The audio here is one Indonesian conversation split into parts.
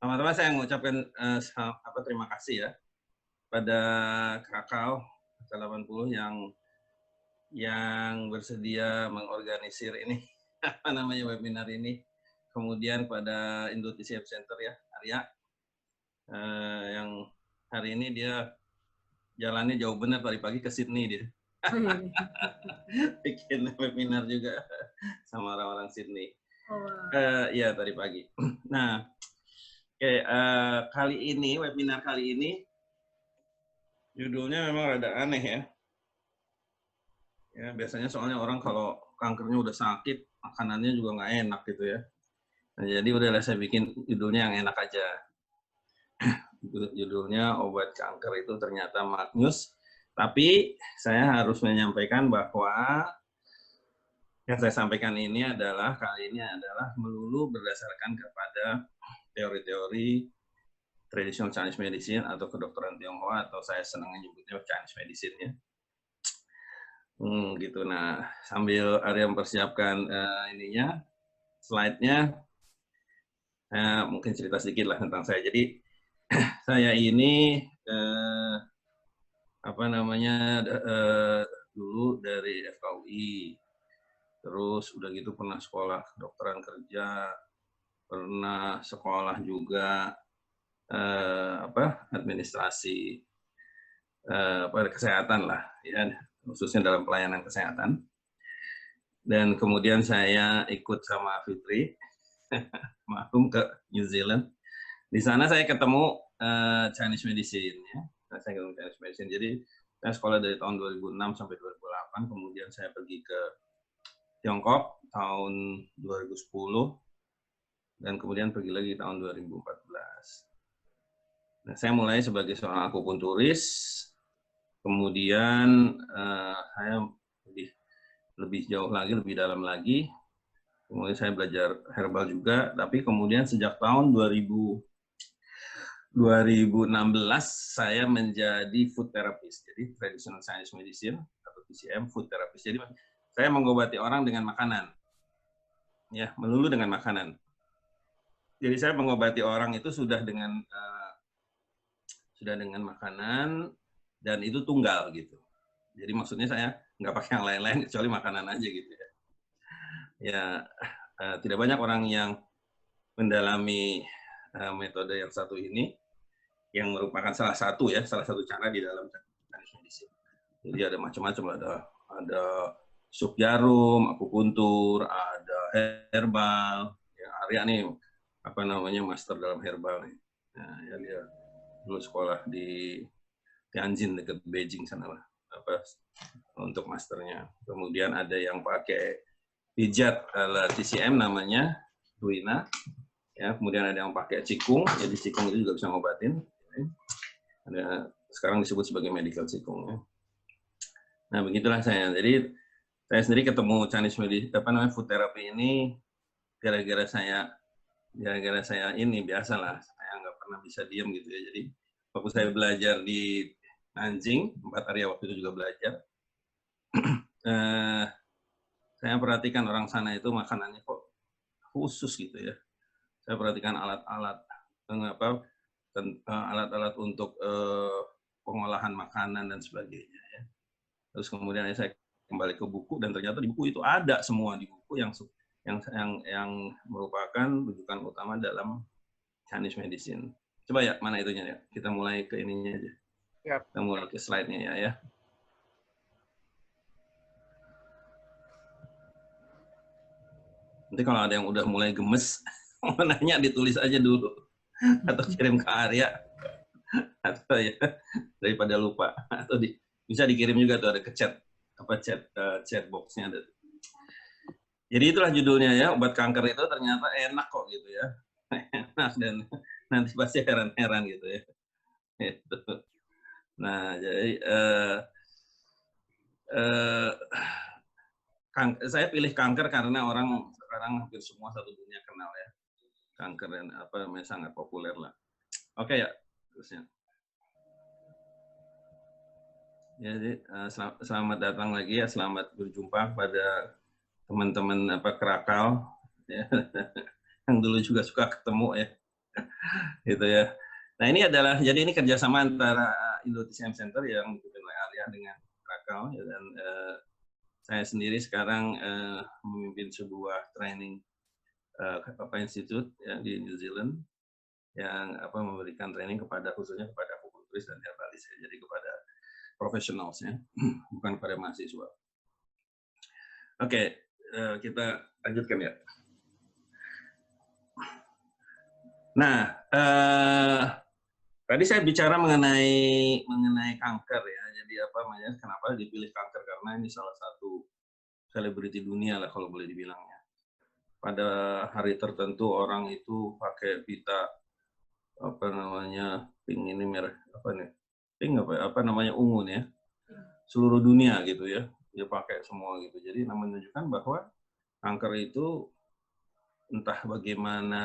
Pertama-tama saya mengucapkan terima kasih ya pada Krakau K80 yang bersedia mengorganisir ini apa namanya webinar ini. Kemudian pada Indo TCF Center ya, Arya, yang hari ini dia jalannya jauh benar dari pagi ke Sydney dia. Bikin webinar juga sama orang-orang Sydney. Ya tadi pagi. Nah, webinar kali ini judulnya memang rada aneh ya. Ya biasanya soalnya orang kalau kankernya udah sakit, makanannya juga nggak enak gitu ya. Nah, jadi udahlah saya bikin judulnya yang enak aja. Judulnya obat kanker itu ternyata maknyus. Tapi saya harus menyampaikan bahwa yang saya sampaikan ini adalah melulu berdasarkan kepada teori-teori traditional Chinese medicine atau kedokteran Tionghoa, atau saya senang menyebutnya Chinese medicine ya. Gitu. Nah, sambil Arya mempersiapkan slide-nya, mungkin cerita sedikit lah tentang saya. Jadi saya ini dulu dari FKUI, terus udah gitu pernah sekolah kedokteran kerja, pernah sekolah juga administrasi kesehatan lah, ya, khususnya dalam pelayanan kesehatan. Dan kemudian saya ikut sama Fitri, maklum, ke New Zealand. Di sana saya ketemu Chinese medicine, ya. Saya ketemu Chinese medicine. Jadi saya sekolah dari tahun 2006 sampai 2008, kemudian saya pergi ke Tiongkok tahun 2010, dan kemudian pergi lagi tahun 2014. Nah, saya mulai sebagai seorang akupunturis, kemudian saya lebih jauh lagi, lebih dalam lagi. Kemudian saya belajar herbal juga, tapi kemudian sejak tahun 2016 saya menjadi food therapist, jadi traditional Chinese medicine atau TCM food therapist. Jadi saya mengobati orang dengan makanan, ya, melulu dengan makanan. Jadi saya mengobati orang itu sudah dengan makanan, dan itu tunggal gitu. Jadi maksudnya saya nggak pakai yang lain-lain kecuali makanan aja gitu ya. Ya, tidak banyak orang yang mendalami metode yang satu ini, yang merupakan salah satu cara di dalam Chinese medicine. Jadi ada macam-macam, ada sup jarum, akupuntur, ada herbal. Ya, Arya nih master dalam herbal nih. Nah, ya, dia dulu sekolah di Tianjin dekat Beijing sana lah, untuk masternya. Kemudian ada yang pakai pijat ala TCM namanya Duina, ya. Kemudian ada yang pakai Qigong, jadi Qigong itu juga bisa ngobatin. Ada sekarang disebut sebagai medical Qigong, ya. Nah, begitulah saya. Jadi saya sendiri ketemu Chinese medicine, food therapy ini gara-gara saya ini biasalah, saya nggak pernah bisa diam gitu ya. Jadi waktu saya belajar di Nanjing, tempat Arya waktu itu juga belajar, saya perhatikan orang sana itu makanannya kok khusus gitu ya. Saya perhatikan alat-alat untuk pengolahan makanan dan sebagainya, ya. Terus kemudian saya kembali ke buku, dan ternyata di buku itu ada semua, di buku yang merupakan rujukan utama dalam Chinese medicine. Coba ya, mana itunya ya? Kita mulai ke ininya aja. Yep. Kita mulai ke slide-nya ya. Nanti kalau ada yang udah mulai gemes, mau nanya ditulis aja dulu, atau kirim ke Arya, atau ya daripada lupa, atau bisa dikirim juga tuh, ada ke chat box-nya ada. Jadi itulah judulnya ya, obat kanker itu ternyata enak kok gitu ya, enak, dan nanti pasti heran-heran gitu ya. Nah, jadi saya pilih kanker karena orang sekarang hampir semua satu dunia kenal ya. Kanker dan sangat populer lah. Oke ya, terusnya. Jadi selamat datang lagi ya, selamat berjumpa pada teman-teman Krakau ya. Yang dulu juga suka ketemu ya. gitu ya. Nah ini adalah, jadi ini kerjasama antara Indo TCM Center yang dipimpin oleh Arya dengan Krakau, ya, dan saya sendiri sekarang memimpin sebuah training institute ya, di New Zealand yang memberikan training kepada, khususnya kepada akupunturis dan herbalis, ya, jadi kepada professionals ya, bukan kepada mahasiswa. Oke, kita lanjutkan ya. Nah, tadi saya bicara mengenai kanker ya. Jadi kenapa dipilih kanker, karena ini salah satu selebriti dunia lah kalau boleh dibilangnya. Pada hari tertentu orang itu pakai pita pink ini merah pink ungu ya, seluruh dunia gitu ya, dia pakai semua gitu. Jadi menunjukkan bahwa kanker itu entah bagaimana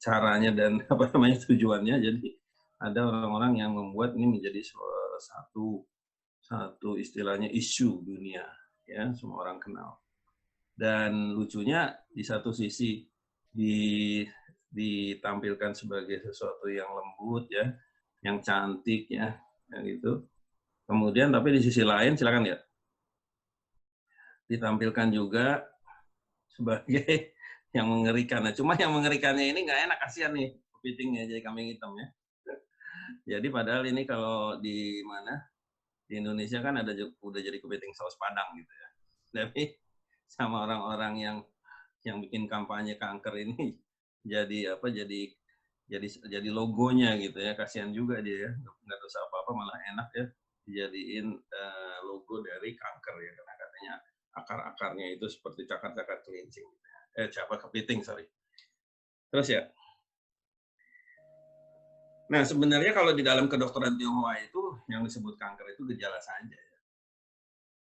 caranya dan tujuannya, jadi ada orang-orang yang membuat ini menjadi satu istilahnya isu dunia ya, semua orang kenal. Dan lucunya di satu sisi ditampilkan sebagai sesuatu yang lembut ya, yang cantik ya, gitu. Kemudian tapi di sisi lain, silakan ya, ditampilkan juga sebagai yang mengerikan. Nah, cuma yang mengerikannya ini nggak enak, kasihan nih kepitingnya jadi kambing hitam ya. Jadi padahal ini kalau di Indonesia kan udah jadi kepiting saus Padang gitu ya. Tapi sama orang-orang yang bikin kampanye kanker ini jadi logonya gitu ya, kasihan juga dia ya, nggak dosa apa-apa malah enak ya dijadiin logo dari kanker ya, karena katanya akar-akarnya itu seperti cakar-cakar kelincing gitu ya. Kepiting, sorry. Terus ya, nah sebenarnya kalau di dalam kedokteran Tionghoa itu yang disebut kanker itu gejala saja ya.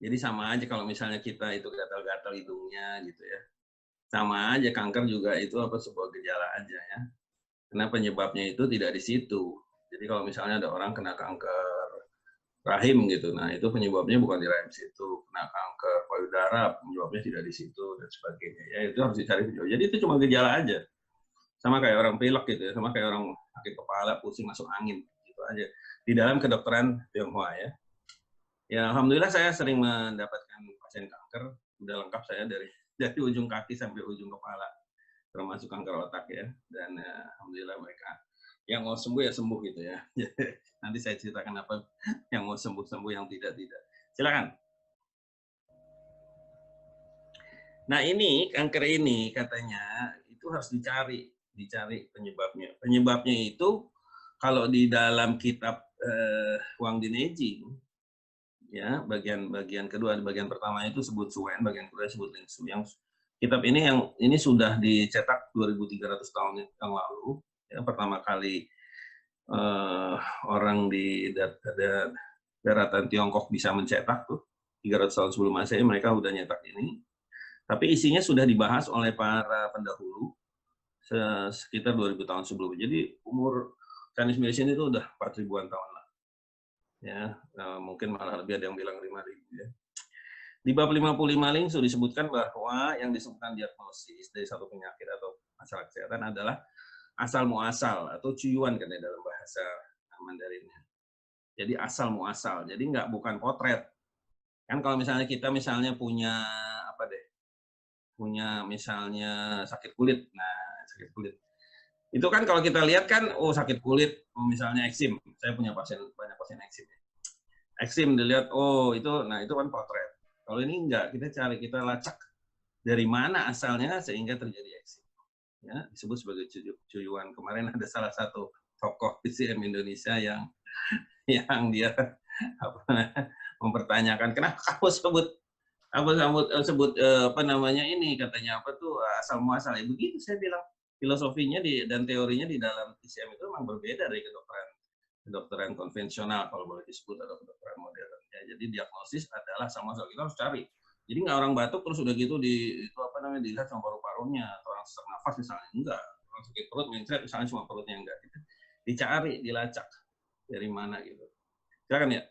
Jadi sama aja kalau misalnya kita itu gatal-gatal hidungnya gitu ya, sama aja kanker juga itu sebuah gejala aja ya. Karena penyebabnya itu tidak di situ. Jadi kalau misalnya ada orang kena kanker rahim gitu, nah itu penyebabnya bukan di rahim situ. Kena kanker payudara, penyebabnya tidak di situ dan sebagainya. Ya itu harus dicari penyebab. Jadi itu cuma gejala aja. Sama kayak orang pilek gitu ya, sama kayak orang sakit kepala, pusing, masuk angin gitu aja. Di dalam kedokteran Tionghoa ya. Ya alhamdulillah saya sering mendapatkan pasien kanker, udah lengkap saya dari ujung kaki sampai ujung kepala, termasuk kanker otak ya, dan alhamdulillah mereka yang mau sembuh ya sembuh gitu ya. Nanti saya ceritakan apa yang mau sembuh, yang tidak. Silakan. Nah ini kanker ini katanya itu harus dicari penyebabnya. Penyebabnya itu kalau di dalam kitab Wang Dinejing ya, bagian kedua, bagian pertama itu sebut Suen, bagian kedua sebut Lingsu. Yang kitab ini sudah dicetak 2.300 tahun yang lalu. Ya, pertama kali orang di daratan Tiongkok bisa mencetak tuh 300 tahun sebelum Masehi, mereka udah nyetak ini. Tapi isinya sudah dibahas oleh para pendahulu sekitar 2000 tahun sebelumnya. Jadi umur Chinese medicine itu udah 4.000-an tahun lah. Ya, mungkin malah lebih, ada yang bilang 5.000 ya. Di bab 55 Lingsu disebutkan bahwa yang disebutkan diagnosis dari satu penyakit atau masalah kesehatan adalah asal muasal atau cuyuan kan ya dalam bahasa Mandarinnya. Jadi asal muasal. Jadi bukan potret. Kan kalau misalnya kita punya punya misalnya sakit kulit. Nah, sakit kulit. Itu kan kalau kita lihat kan, oh sakit kulit, misalnya eksim. Saya punya banyak pasien eksim. Eksim dilihat, oh itu kan potret. Kalau ini enggak, kita lacak dari mana asalnya sehingga terjadi eksim. Ya, disebut sebagai cuyuan. Kemarin ada salah satu tokoh PCM Indonesia yang dia mempertanyakan kenapa kamu sebut ini, katanya asal muasal. Ya begitu saya bilang, filosofinya dan teorinya di dalam PCM itu memang berbeda dari kedokteran konvensional kalau boleh disebut, atau kedokteran modern. Ya, jadi diagnosis adalah sama sekali kita harus cari. Jadi nggak orang batuk terus udah gitu dilihat sama paru-parunya, atau orang sesak nafas misalnya, enggak. Orang sakit perut mencret misalnya cuma perutnya, enggak. Gitu. Dicari, dilacak dari mana gitu. Silakan ya.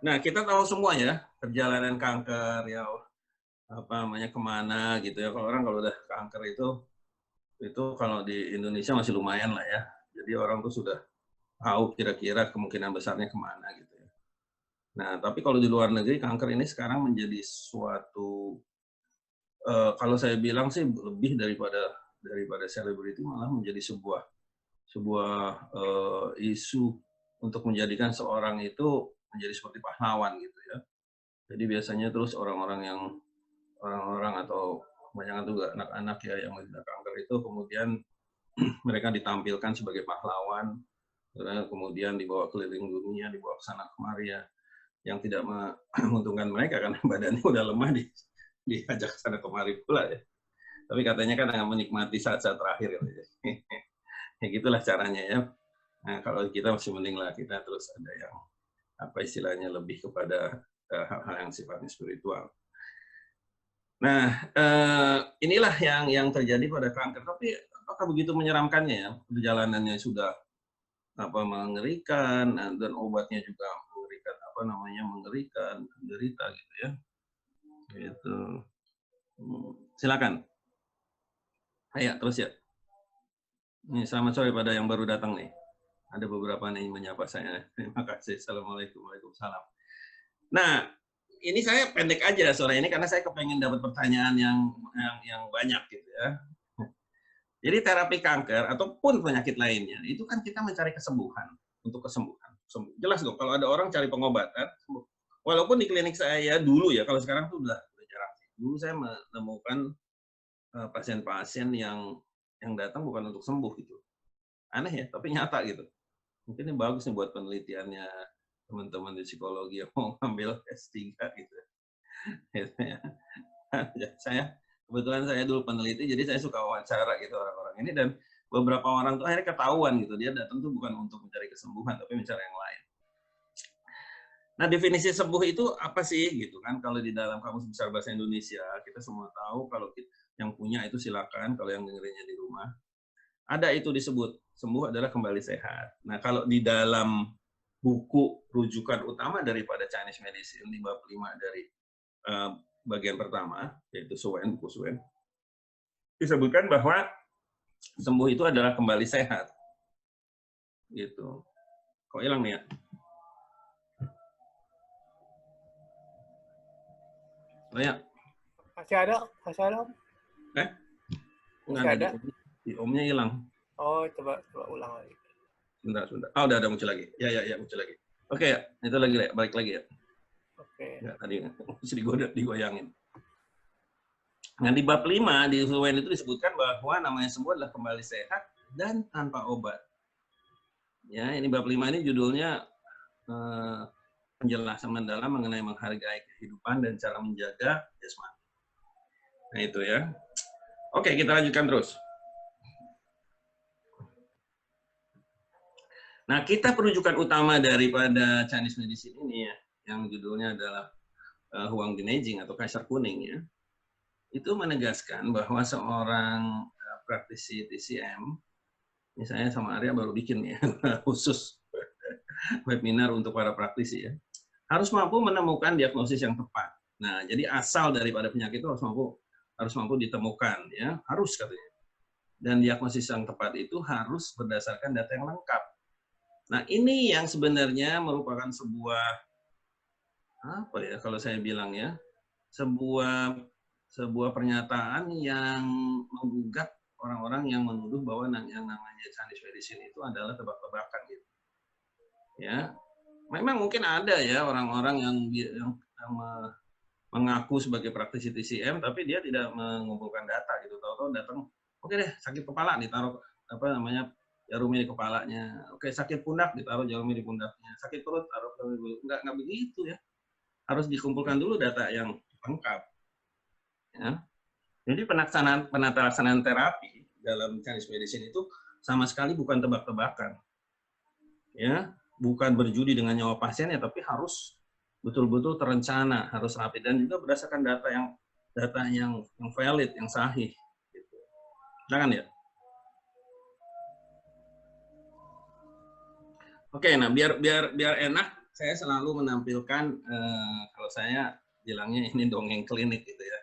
Nah, kita tahu semua ya perjalanan kanker ya. apa namanya, kemana gitu ya. Kalau orang kalau udah kanker itu kalau di Indonesia masih lumayan lah ya. Jadi orang tuh sudah tahu kira-kira kemungkinan besarnya kemana gitu ya. Nah, tapi kalau di luar negeri kanker ini sekarang menjadi suatu, kalau saya bilang sih lebih daripada selebriti, malah menjadi sebuah sebuah, isu untuk menjadikan seorang itu menjadi seperti pahlawan gitu ya. Jadi biasanya terus orang-orang atau kebanyakan juga anak-anak ya yang menderita kanker itu kemudian mereka ditampilkan sebagai pahlawan, kemudian dibawa keliling dunia, dibawa ke sana kemari ya, yang tidak menguntungkan mereka karena badannya udah lemah diajak ke sana kemari pula ya. Tapi katanya kan akan menikmati saat-saat terakhir ya. Ya gitulah caranya ya. Nah, kalau kita masih mending lah kita terus ada yang apa istilahnya lebih kepada hal-hal yang sifatnya spiritual. Nah, inilah yang terjadi pada kanker. Tapi apakah begitu menyeramkannya ya? Perjalanannya sudah apa mengerikan dan obatnya juga mengerikan, apa namanya, mengerikan, menderita gitu ya. Gitu. Silakan. Ayo terus ya. Nih, selamat sore pada yang baru datang nih. Ada beberapa nih menyapa saya. Terima kasih. Assalamualaikum. Waalaikumsalam. Nah, ini saya pendek aja sore ini karena saya kepengen dapat pertanyaan yang banyak gitu ya. Jadi terapi kanker ataupun penyakit lainnya, itu kan kita mencari kesembuhan, untuk kesembuhan. Jelas dong, kalau ada orang cari pengobatan, walaupun di klinik saya dulu ya, kalau sekarang tuh udah jarang. Dulu saya menemukan pasien-pasien yang datang bukan untuk sembuh gitu. Aneh ya, tapi nyata gitu. Mungkin ini bagus nih buat penelitiannya teman-teman di psikologi yang mau ngambil S3 gitu. Saya kebetulan saya dulu peneliti, jadi saya suka wawancara gitu orang-orang ini, dan beberapa orang tuh akhirnya ketahuan gitu, dia datang tuh bukan untuk mencari kesembuhan, tapi mencari yang lain. Nah, definisi sembuh itu apa sih gitu kan? Kalau di dalam Kamus Besar Bahasa Indonesia, kita semua tahu, kalau yang punya itu silakan, kalau yang dengerinnya di rumah. Ada itu disebut, sembuh adalah kembali sehat. Nah, kalau di dalam buku rujukan utama daripada Chinese Medicine di bab 5 dari bagian pertama, yaitu Suwen, buku Suwen, disebutkan bahwa sembuh itu adalah kembali sehat. Gitu. Kok hilang nih ya? Oh ya. Masih ada? Masih ada, Om? Enggak ada. Di Omnya hilang. Oh, coba ulang lagi. Sebentar. Oh, udah muncul lagi. Ya, muncul lagi. Oke ya, itu lagi ya, balik lagi ya. Oke. Ya, tadi mesti digoyangin. Nah, di bab 5 di Suwen itu disebutkan bahwa namanya sembuh adalah kembali sehat dan tanpa obat. Ya, ini bab 5 ini judulnya penjelasan mendalam mengenai menghargai kehidupan dan cara menjaga jasmani. Nah, itu ya. Oke, kita lanjutkan terus. Nah, kita perujukan utama daripada Chinese Medicine ini ya, yang judulnya adalah Huang Dinejing atau Kaisar Kuning ya, itu menegaskan bahwa seorang praktisi TCM, misalnya sama Arya baru bikin ya, khusus webinar untuk para praktisi ya, harus mampu menemukan diagnosis yang tepat. Nah, jadi asal daripada penyakit itu harus mampu ditemukan ya, harus katanya. Dan diagnosis yang tepat itu harus berdasarkan data yang lengkap. Nah, ini yang sebenarnya merupakan sebuah apa ya kalau saya bilang ya, sebuah pernyataan yang menggugat orang-orang yang menuduh bahwa yang namanya Chinese medicine itu adalah tebak-tebakan gitu. Ya, memang mungkin ada ya orang-orang yang mengaku sebagai praktisi TCM, tapi dia tidak mengumpulkan data gitu. Tahu-tahu datang, oke deh sakit kepala ditaruh apa namanya jarumnya di kepalanya. Oke, sakit pundak ditaruh jarumnya di pundaknya. Sakit perut taruh nggak begitu ya. Harus dikumpulkan dulu data yang lengkap. Ya. Jadi penata-laksanaan terapi dalam Chinese medicine itu sama sekali bukan tebak-tebakan. Ya, bukan berjudi dengan nyawa pasiennya, tapi harus betul-betul terencana, harus rapi, dan juga berdasarkan data yang valid, yang sahih. Gitu. Jangan ya. Oke, nah biar enak, saya selalu menampilkan kalau saya bilangnya ini dongeng klinik gitu ya.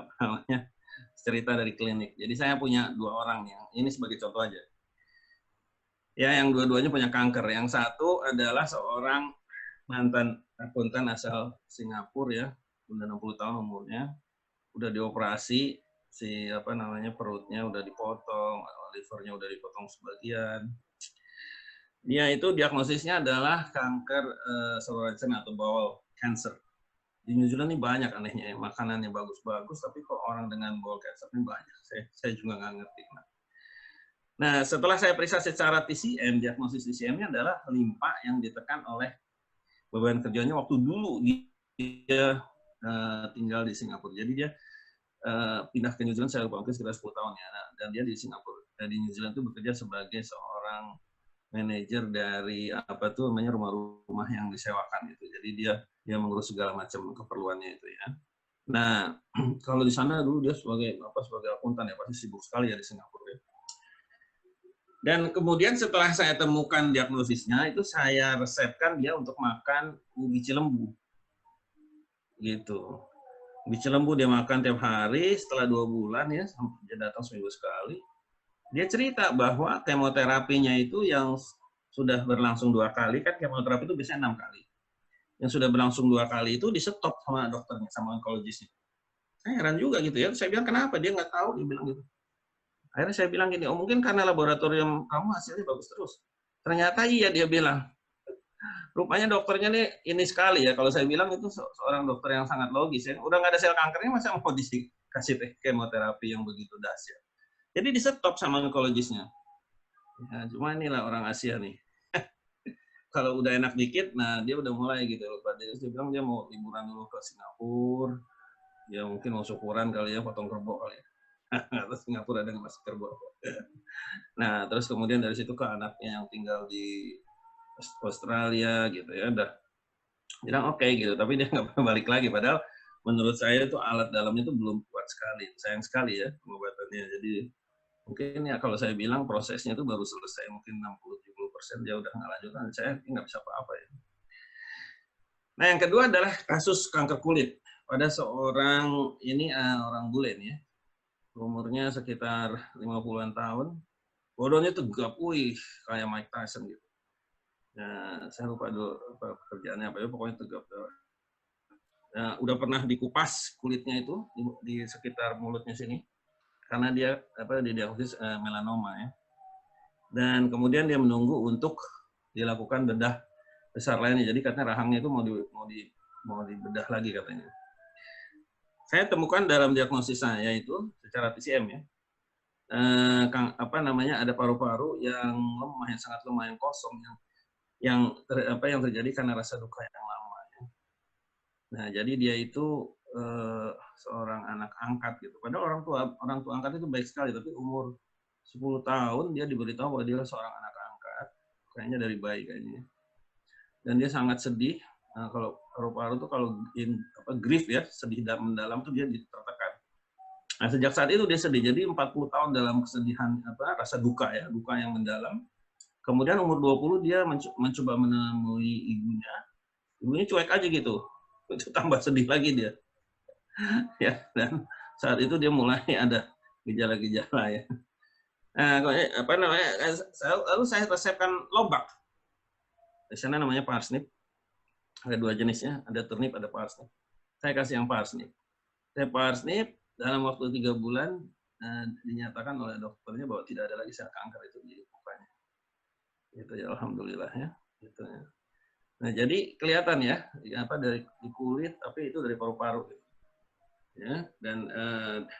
apa namanya, cerita dari klinik. Jadi saya punya 2 orang yang ini sebagai contoh aja. Ya, yang dua-duanya punya kanker. Yang satu adalah seorang mantan akuntan asal Singapura ya, udah 60 tahun umurnya, udah dioperasi, perutnya udah dipotong, livernya udah dipotong sebagian. Dia itu diagnosisnya adalah kanker saluran cerna atau bowel cancer. Di New Zealand ini banyak anehnya ya, makanannya bagus-bagus, tapi kok orang dengan bowel cancer ini banyak. Saya juga nggak ngerti. Nah, setelah saya periksa secara TCM, diagnosis TCM-nya adalah limpa yang ditekan oleh beban kerjanya waktu dulu dia tinggal di Singapura. Jadi dia pindah ke New Zealand, saya lupa mungkin sekitar 10 tahun ya. Dan dia di Singapura, di New Zealand itu bekerja sebagai seorang manajer dari rumah-rumah yang disewakan gitu. Jadi dia mengurus segala macam keperluannya itu ya. Nah, kalau di sana dulu dia sebagai akuntan ya, pasti sibuk sekali ya di Singapura ya. Dan kemudian setelah saya temukan diagnosisnya, itu saya resepkan dia untuk makan ubi cilembu. Gitu. Ubi cilembu dia makan tiap hari, setelah 2 bulan ya, dia datang seminggu sekali. Dia cerita bahwa kemoterapinya itu yang sudah berlangsung 2 kali, kan kemoterapi itu biasanya 6 kali. Yang sudah berlangsung 2 kali itu di-stop sama dokternya, sama onkologisnya. Saya heran juga gitu ya, saya bilang kenapa, dia nggak tahu, dia bilang gitu. Akhirnya saya bilang gini, oh mungkin karena laboratorium kamu hasilnya bagus terus. Ternyata iya, dia bilang. Rupanya dokternya ini sekali ya, kalau saya bilang itu seorang dokter yang sangat logis ya. Udah nggak ada sel kankernya, masa mau dikasih kemoterapi yang begitu dahsyat. Jadi di-stop sama onkologisnya. Ya, cuma inilah orang Asia nih. Kalau udah enak dikit, nah dia udah mulai gitu. Dia bilang dia mau liburan dulu ke Singapura, ya mungkin mau syukuran kali ya, potong kerbau kali ya. Atau Singapura ada masih kerbau. Nah, terus kemudian dari situ ke anaknya yang tinggal di Australia gitu ya, udah bilang oke gitu, tapi dia nggak pernah balik lagi. Padahal menurut saya itu alat dalamnya itu belum kuat sekali, sayang sekali ya pengobatannya. Jadi mungkin ya kalau saya bilang prosesnya itu baru selesai mungkin 60-70%, dia udah nggak lanjutan, saya nggak bisa apa-apa ya. Nah, yang kedua adalah kasus kanker kulit pada seorang orang bule nih ya. Umurnya sekitar 50-an tahun, bodohnya tegap, kayak Mike Tyson gitu. Nah, saya lupa dulu pekerjaannya apa ya, pokoknya tegap. Nah, udah pernah dikupas kulitnya itu di sekitar mulutnya sini, karena dia didiagnosis melanoma ya. Dan kemudian dia menunggu untuk dilakukan bedah besar lainnya. Jadi katanya rahangnya itu mau dibedah lagi katanya. Saya temukan dalam diagnosis saya itu secara TCM ya, ada paru-paru yang lemah, yang sangat lemah, yang kosong, yang terjadi karena rasa duka yang lama. Ya. Nah, jadi dia itu seorang anak angkat gitu. Padahal orang tua angkat itu baik sekali, tapi umur 10 tahun dia diberitahu bahwa dia seorang anak angkat, kayaknya dari bayi kayaknya. Dan dia sangat sedih. Nah, kalau paru-paru itu kalau grief ya, sedih mendalam tuh dia tertekan. Nah, sejak saat itu dia sedih. Jadi 40 tahun dalam kesedihan rasa duka ya, duka yang mendalam. Kemudian umur 20 dia mencoba menemui ibunya. Ibunya cuek aja gitu. Itu tambah sedih lagi dia. Ya, dan saat itu dia mulai ada gejala-gejala ya. Nah, lalu saya resepkan lobak. Di sana namanya parsnip. Ada 2 jenisnya, ada turnip, ada parsnip. Saya kasih yang parsnip. Saya parsnip, dalam waktu 3 bulan dinyatakan oleh dokternya bahwa tidak ada lagi sel kanker itu di mukanya. Gitu ya, alhamdulillah ya. Gitu ya. Nah, jadi kelihatan ya, dari kulit, tapi itu dari paru-paru. Gitu. Ya, dan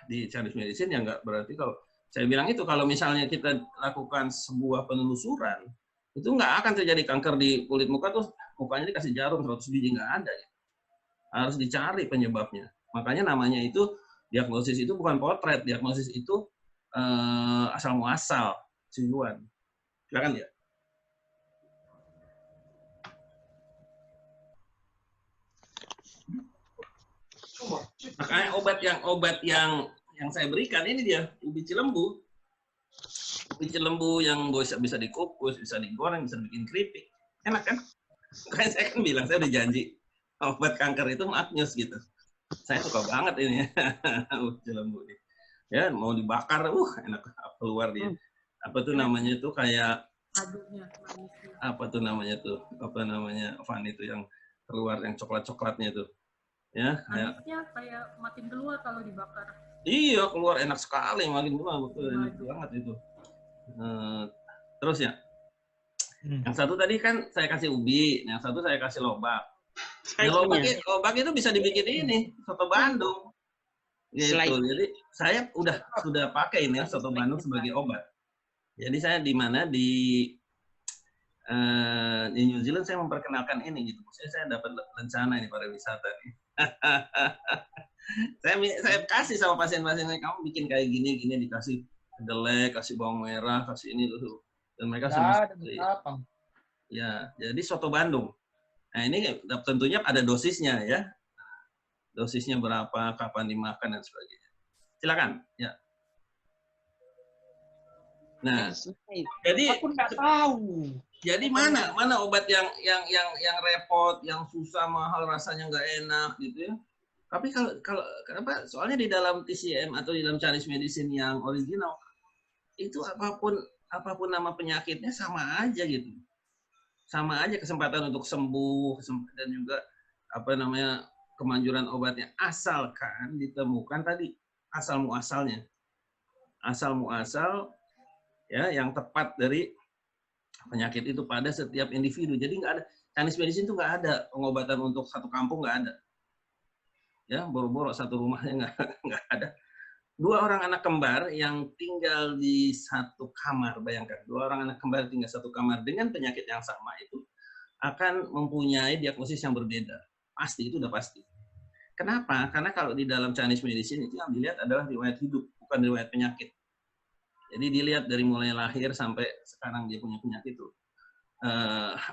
di Chinese medicine ya nggak berarti kalau saya bilang itu kalau misalnya kita lakukan sebuah penelusuran, itu nggak akan terjadi kanker di kulit muka tuh mukanya dikasih jarum 100 biji, nggak ada ya. Harus dicari penyebabnya. Makanya namanya itu diagnosis itu bukan potret, diagnosis itu asal muasal tujuan. Silakan ya. Makanya obat yang saya berikan ini dia ubi cilembu. Ubi cilembu yang bisa dikukus, bisa digoreng, bisa bikin keripik. Enak kan? Makanya saya kan bilang, saya udah janji obat kanker itu maknyus gitu. Saya suka banget ini uji lembu nih. Ya mau dibakar, enak keluar dia. Apa tuh namanya tuh kayak Madunya, manisnya. apa tuh namanya tuh Van itu yang keluar yang coklat-coklatnya tuh. Ya, kayak Manisnya kayak makin keluar kalau dibakar. iya keluar enak sekali makin keluar betul enak Madu. banget itu. Terus ya, yang satu tadi kan saya kasih ubi, yang satu saya kasih lobak. Nah, lobak itu bisa dibikin ini soto Bandung. Gitu. Jadi saya sudah pakai ini soto Bandung sebagai obat. Jadi saya di mana di New Zealand saya memperkenalkan ini gitu. Saya dapat rencana ini pariwisata nih. saya kasih sama pasien-pasien saya, kamu bikin kayak gini dikasih kedelai, kasih bawang merah, kasih ini tuh. Dan mereka ya, jadi soto Bandung. Nah, ini tentunya ada dosisnya ya. Dosisnya berapa, kapan dimakan dan sebagainya. Silakan, ya. Nah, jadi aku nggak tahu. Jadi mana obat yang repot, yang susah, mahal, rasanya nggak enak gitu ya. Tapi kalau kenapa? Soalnya di dalam TCM atau di dalam Chinese medicine yang original itu apapun nama penyakitnya sama aja gitu. Sama aja kesempatan untuk sembuh dan juga kemanjuran obatnya asalkan ditemukan tadi asal muasalnya. Asal muasal ya yang tepat dari penyakit itu pada setiap individu. Jadi nggak ada Chinese medicine itu nggak ada pengobatan untuk satu kampung, nggak ada. Ya, boro-boro satu rumahnya nggak ada. 2 orang anak kembar yang tinggal di satu kamar, bayangkan 2 orang anak kembar tinggal satu kamar dengan penyakit yang sama itu akan mempunyai diagnosis yang berbeda. Pasti, itu udah pasti. Kenapa? Karena kalau di dalam Chinese medicine itu yang dilihat adalah riwayat hidup, bukan riwayat penyakit. Jadi dilihat dari mulai lahir sampai sekarang dia punya penyakit itu.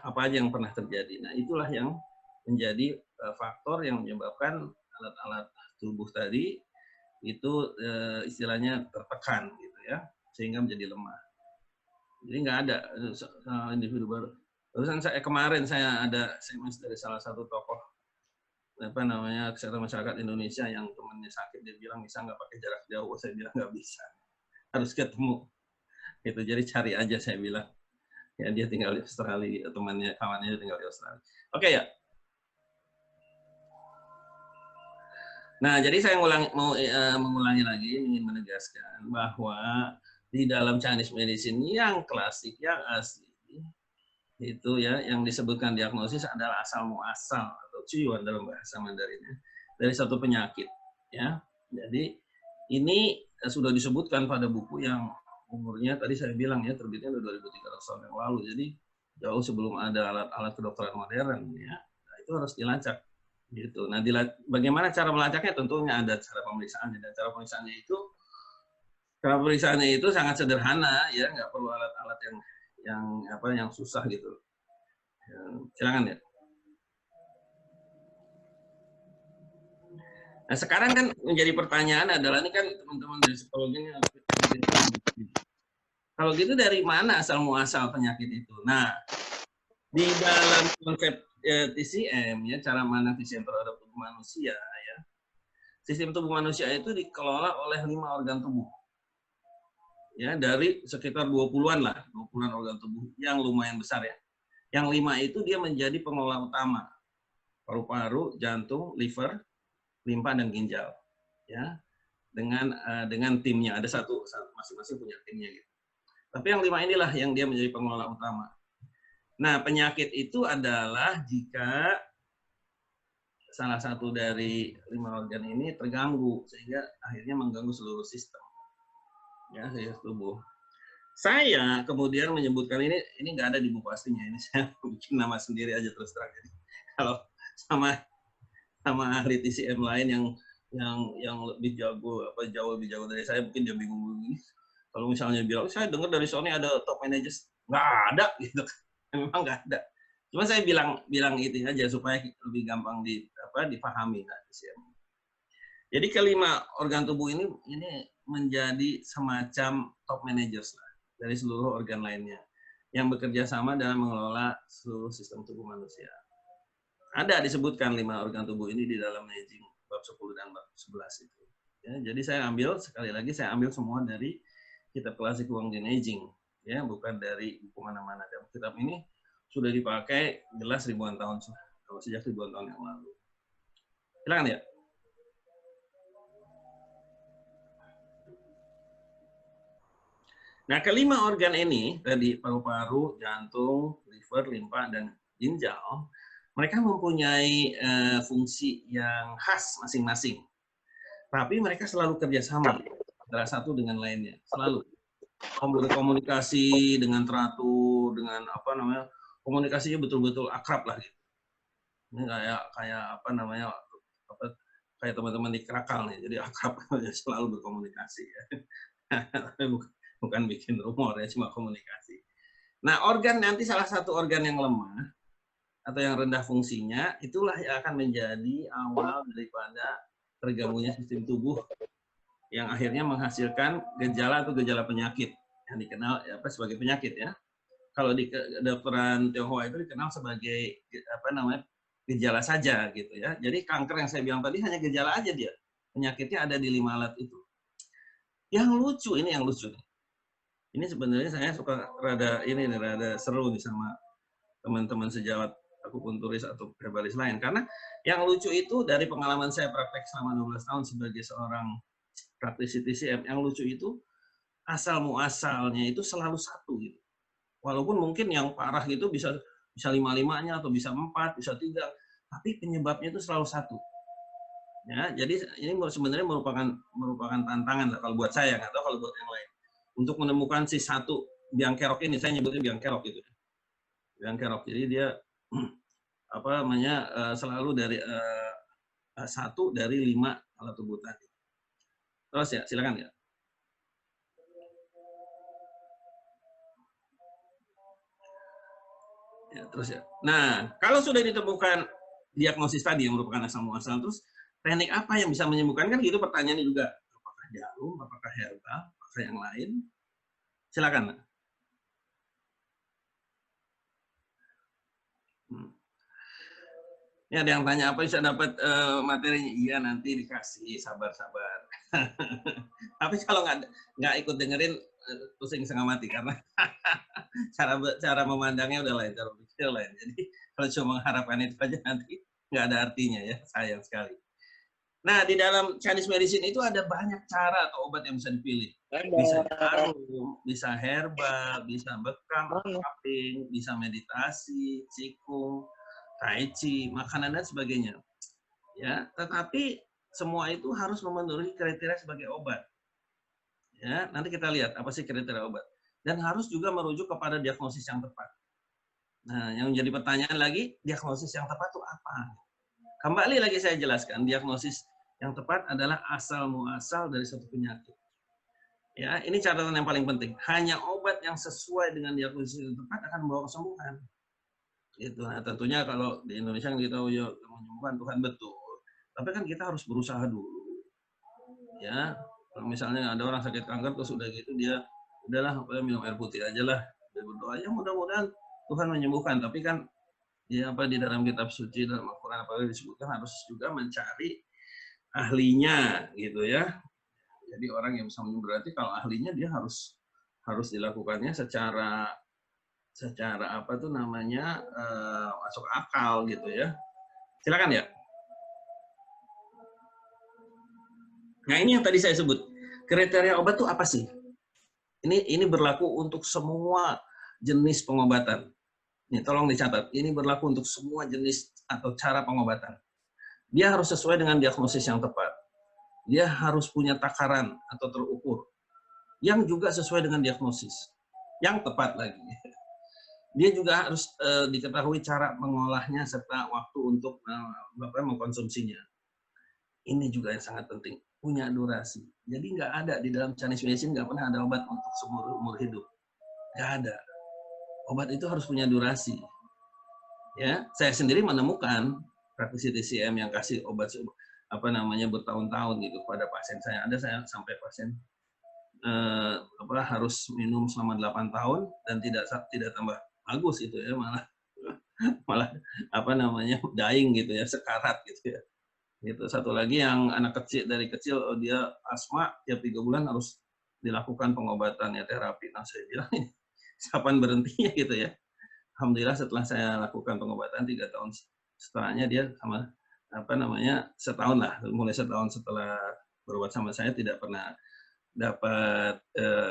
Apa aja yang pernah terjadi. Nah, itulah yang menjadi faktor yang menyebabkan alat-alat tubuh tadi itu istilahnya tertekan gitu ya, sehingga menjadi lemah. Jadi nggak ada individu baru. Terusan kemarin saya ada SMS dari salah satu tokoh kesehatan masyarakat Indonesia yang temannya sakit, dia bilang bisa nggak pakai jarak jauh, saya bilang nggak bisa, harus ketemu. Gitu, jadi cari aja saya bilang. Ya dia tinggal di Australia, kawannya tinggal di Australia. Oke ya. Nah, jadi saya mau mengulangi lagi, ingin menegaskan bahwa di dalam Chinese medicine yang klasik, yang asli, itu ya, yang disebutkan diagnosis adalah asal muasal atau cuyuan dalam bahasa Mandarinnya dari satu penyakit. Ya, jadi ini sudah disebutkan pada buku yang umurnya tadi saya bilang ya terbitnya udah 2300 tahun yang lalu. Jadi jauh sebelum ada alat-alat kedokteran modern ya. Nah, itu harus dilacak. Gitu. Nah, bagaimana cara melacaknya? Tentunya ada cara pemeriksaannya, dan cara pemeriksaannya itu sangat sederhana ya, nggak perlu alat-alat yang susah gitu. Ya, silakan ya. Nah, sekarang kan menjadi pertanyaan adalah ini kan teman-teman dari psikologinya kalau gitu dari mana asal muasal penyakit itu? Nah, di dalam konsep TCM ya, cara pandang TCM terhadap tubuh manusia ya. Sistem tubuh manusia itu dikelola oleh 5 organ tubuh. Ya, dari sekitar 20-an lah, 20-an organ tubuh yang lumayan besar ya. Yang 5 itu dia menjadi pengelola utama. Paru-paru, jantung, liver, limpa dan ginjal. Ya. Dengan timnya, ada satu masing-masing punya timnya gitu. Tapi yang 5 inilah yang dia menjadi pengelola utama. Nah, penyakit itu adalah jika salah satu dari 5 organ ini terganggu sehingga akhirnya mengganggu seluruh sistem ya tubuh. Saya kemudian menyebutkan ini nggak ada di buku aslinya, ini saya bikin nama sendiri aja terus terang. Jadi kalau sama ahli TCM lain yang lebih jago jauh lebih jago dari saya, mungkin dia bingung ini. Kalau misalnya bilang saya dengar dari Sony ada top managers, nggak ada gitu. Memang nggak ada. Cuma saya bilang itu aja supaya lebih gampang dipahami. Jadi kelima organ tubuh ini menjadi semacam top managers lah dari seluruh organ lainnya yang bekerja sama dalam mengelola seluruh sistem tubuh manusia. Ada disebutkan 5 organ tubuh ini di dalam managing bab 10 dan bab 11 itu. Ya, jadi saya ambil sekali lagi saya ambil semua dari kitab klasik Wang Jin Aging, ya, bukan dari buku mana-mana. Dan kitab ini sudah dipakai jelas ribuan tahun, sejak ribuan tahun yang lalu. Silakan ya. Nah, kelima organ ini tadi paru-paru, jantung, liver, limpa, dan ginjal, mereka mempunyai fungsi yang khas masing-masing. Tapi mereka selalu kerjasama antara satu dengan lainnya, selalu berkomunikasi dengan teratur, dengan apa namanya, komunikasinya betul-betul akrab lah gitu. Ini kayak apa namanya, kayak teman-teman di Krakal nih, jadi akrab selalu berkomunikasi ya. Bukan bikin rumor ya, cuma komunikasi. Nah, organ nanti salah satu organ yang lemah atau yang rendah fungsinya, itulah yang akan menjadi awal daripada tergabungnya sistem tubuh yang akhirnya menghasilkan gejala atau gejala penyakit yang dikenal apa sebagai penyakit ya. Kalau di kedokteran Tionghoa itu dikenal sebagai apa namanya gejala saja gitu ya. Jadi kanker yang saya bilang tadi hanya gejala aja dia. Penyakitnya ada di 5 alat itu. Yang lucu ini yang lucu nih. Ini sebenarnya saya suka rada seru nih sama teman-teman sejawat akupunturis atau herbalis lain karena yang lucu itu dari pengalaman saya praktek selama 12 tahun sebagai seorang praktisi TCM, yang lucu itu asal muasalnya itu selalu satu gitu. Walaupun mungkin yang parah gitu bisa 5-5-nya atau bisa 4, bisa 3, tapi penyebabnya itu selalu satu. Ya, jadi ini sebenarnya merupakan tantangan lah kalau buat saya, nggak tahu kalau buat yang lain. Untuk menemukan si satu biang kerok ini, saya nyebutnya biang kerok gitu. Biang kerok. Jadi dia apa namanya selalu dari 1 dari 5 alat tubuh tadi. Terus ya, silakan ya. Ya, terus ya. Nah, kalau sudah ditemukan diagnosis tadi yang merupakan asal muasal, terus teknik apa yang bisa menyembuhkan kan gitu pertanyaannya juga. Apakah jarum, apakah herbal, apakah yang lain? Silakan. Ya, ada yang tanya apa bisa dapat materinya? Iya, nanti dikasih, sabar-sabar. Tapi kalau nggak ikut dengerin, pusing setengah mati karena cara memandangnya udah lain, cara berpikir lain. Jadi kalau cuma mengharapkan itu aja nanti nggak ada artinya ya, sayang sekali. Nah, di dalam Chinese medicine itu ada banyak cara atau obat yang bisa dipilih. Bisa jarum, bisa herbal, bisa bekam, tapping, bisa meditasi, qigong, tai chi, makanan dan sebagainya. Ya, tetapi semua itu harus memenuhi kriteria sebagai obat. Ya, nanti kita lihat apa sih kriteria obat. Dan harus juga merujuk kepada diagnosis yang tepat. Nah, yang jadi pertanyaan lagi, diagnosis yang tepat itu apa? Kembali lagi saya jelaskan, diagnosis yang tepat adalah asal muasal dari suatu penyakit. Ya, ini catatan yang paling penting. Hanya obat yang sesuai dengan diagnosis yang tepat akan membawa kesembuhan. Itu. Nah, tentunya kalau di Indonesia kita menyembuhkan Tuhan betul. Tapi kan kita harus berusaha dulu. Ya, kalau misalnya ada orang sakit kanker terus udah gitu dia udahlah minum air putih aja lah. Dia berdoa ya mudah-mudahan Tuhan menyembuhkan. Tapi kan ya apa di dalam kitab suci dalam Al-Qur'an apa disebutkan harus juga mencari ahlinya gitu ya. Jadi orang yang bisa menyembuh berarti kalau ahlinya dia harus dilakukannya secara apa tuh namanya masuk akal gitu ya. Silakan ya. Nah, ini yang tadi saya sebut. Kriteria obat tuh apa sih? Ini berlaku untuk semua jenis pengobatan. Nih, tolong dicatat. Ini berlaku untuk semua jenis atau cara pengobatan. Dia harus sesuai dengan diagnosis yang tepat. Dia harus punya takaran atau terukur yang juga sesuai dengan diagnosis yang tepat lagi. Dia juga harus diketahui cara mengolahnya serta waktu untuk mengkonsumsinya. Ini juga yang sangat penting, punya durasi. Jadi nggak ada di dalam Chinese medicine nggak pernah ada obat untuk seumur umur hidup. Nggak ada. Obat itu harus punya durasi. Ya, saya sendiri menemukan praktisi TCM yang kasih obat apa namanya bertahun-tahun gitu kepada pasien saya. Ada saya sampai pasien harus minum selama 8 tahun dan tidak tambah bagus itu ya, malah apa namanya dying gitu ya, sekarat gitu ya. Gitu. Satu lagi yang anak kecil dari kecil dia asma tiap 3 bulan harus dilakukan pengobatan ya terapi. Nah saya bilang ini kapan berhentinya gitu ya. Alhamdulillah setelah saya lakukan pengobatan 3 tahun setelahnya dia sama apa namanya setahun lah, mulai setahun setelah berobat sama saya tidak pernah dapat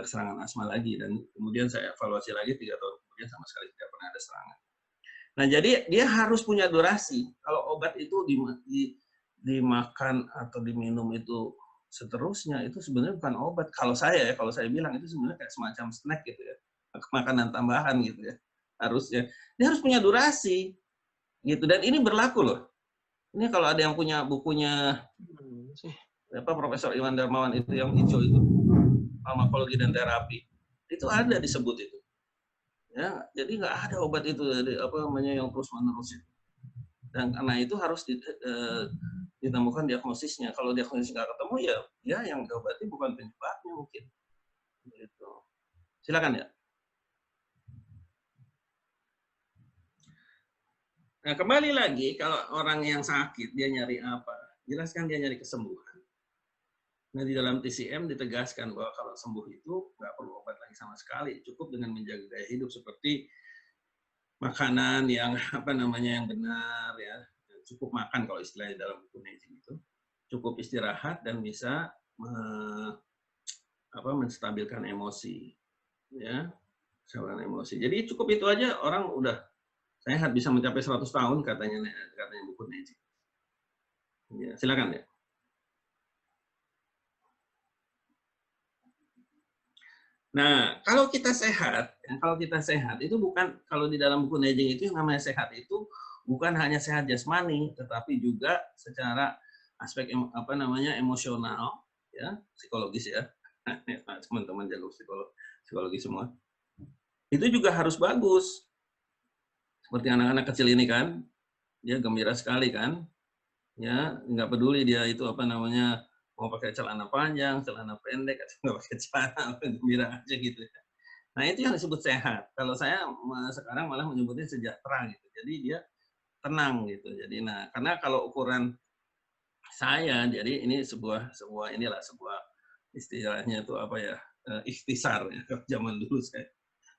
serangan asma lagi dan kemudian saya evaluasi lagi 3 tahun kemudian sama sekali tidak pernah ada serangan. Nah jadi dia harus punya durasi. Kalau obat itu dimakan atau diminum itu seterusnya itu sebenarnya bukan obat. Kalau saya bilang itu sebenarnya kayak semacam snack gitu ya, makanan tambahan gitu ya. Harusnya dia harus punya durasi gitu dan ini berlaku loh. Ini kalau ada yang punya bukunya apa Profesor Iwan Darmawan itu yang hijau itu farmakologi dan terapi itu ada disebut itu ya jadi nggak ada obat itu apa namanya yang terus menerus itu dan karena itu harus ditemukan diagnosisnya. Kalau diagnosis nggak ketemu ya yang diobati bukan penyebabnya mungkin gitu. Silakan ya. Nah, kembali lagi kalau orang yang sakit dia nyari apa? Jelaskan dia nyari kesembuhan. Nah, di dalam TCM ditegaskan bahwa kalau sembuh itu nggak perlu obat lagi sama sekali, cukup dengan menjaga gaya hidup seperti makanan yang apa namanya yang benar ya, cukup makan kalau istilahnya dalam buku Neji itu, cukup istirahat dan bisa menstabilkan emosi, ya, menstabilkan emosi. Jadi cukup itu aja orang udah sehat bisa mencapai 100 tahun katanya buku Neji. Ya, silakan ya. Nah, kalau kita sehat itu bukan kalau di dalam buku Neji itu yang namanya sehat itu bukan hanya sehat jasmani, tetapi juga secara aspek apa namanya emosional, ya, psikologis ya, teman-teman jago psikologi semua. Itu juga harus bagus. Seperti anak-anak kecil ini kan, dia gembira sekali kan, ya nggak peduli dia itu apa namanya mau pakai celana panjang, celana pendek, atau nggak pakai celana, gembira aja gitu. Nah itu yang disebut sehat. Kalau saya sekarang malah menyebutnya sejahtera gitu. Jadi dia tenang gitu. Jadi nah karena kalau ukuran saya, jadi ini sebuah istilahnya itu apa ya ikhtisar ya. Zaman dulu saya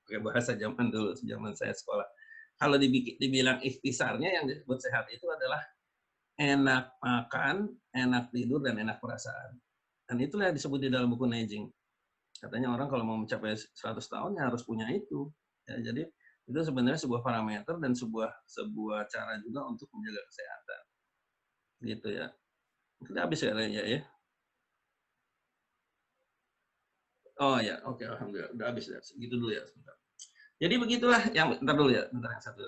pakai bahasa zaman dulu, zaman saya sekolah. Kalau dibilang ikhtisarnya yang disebut sehat itu adalah enak makan, enak tidur, dan enak perasaan. Dan itulah yang disebut di dalam buku Neijing. Katanya orang kalau mau mencapai 100 tahun ya harus punya itu. Ya, jadi itu sebenarnya sebuah parameter dan sebuah cara juga untuk menjaga kesehatan. Gitu ya. Kita habis kayaknya ya. Oh ya, oke, alhamdulillah. Udah habis ya. Segitu dulu ya sebentar. Jadi begitulah yang bentar dulu ya, bentar yang satu.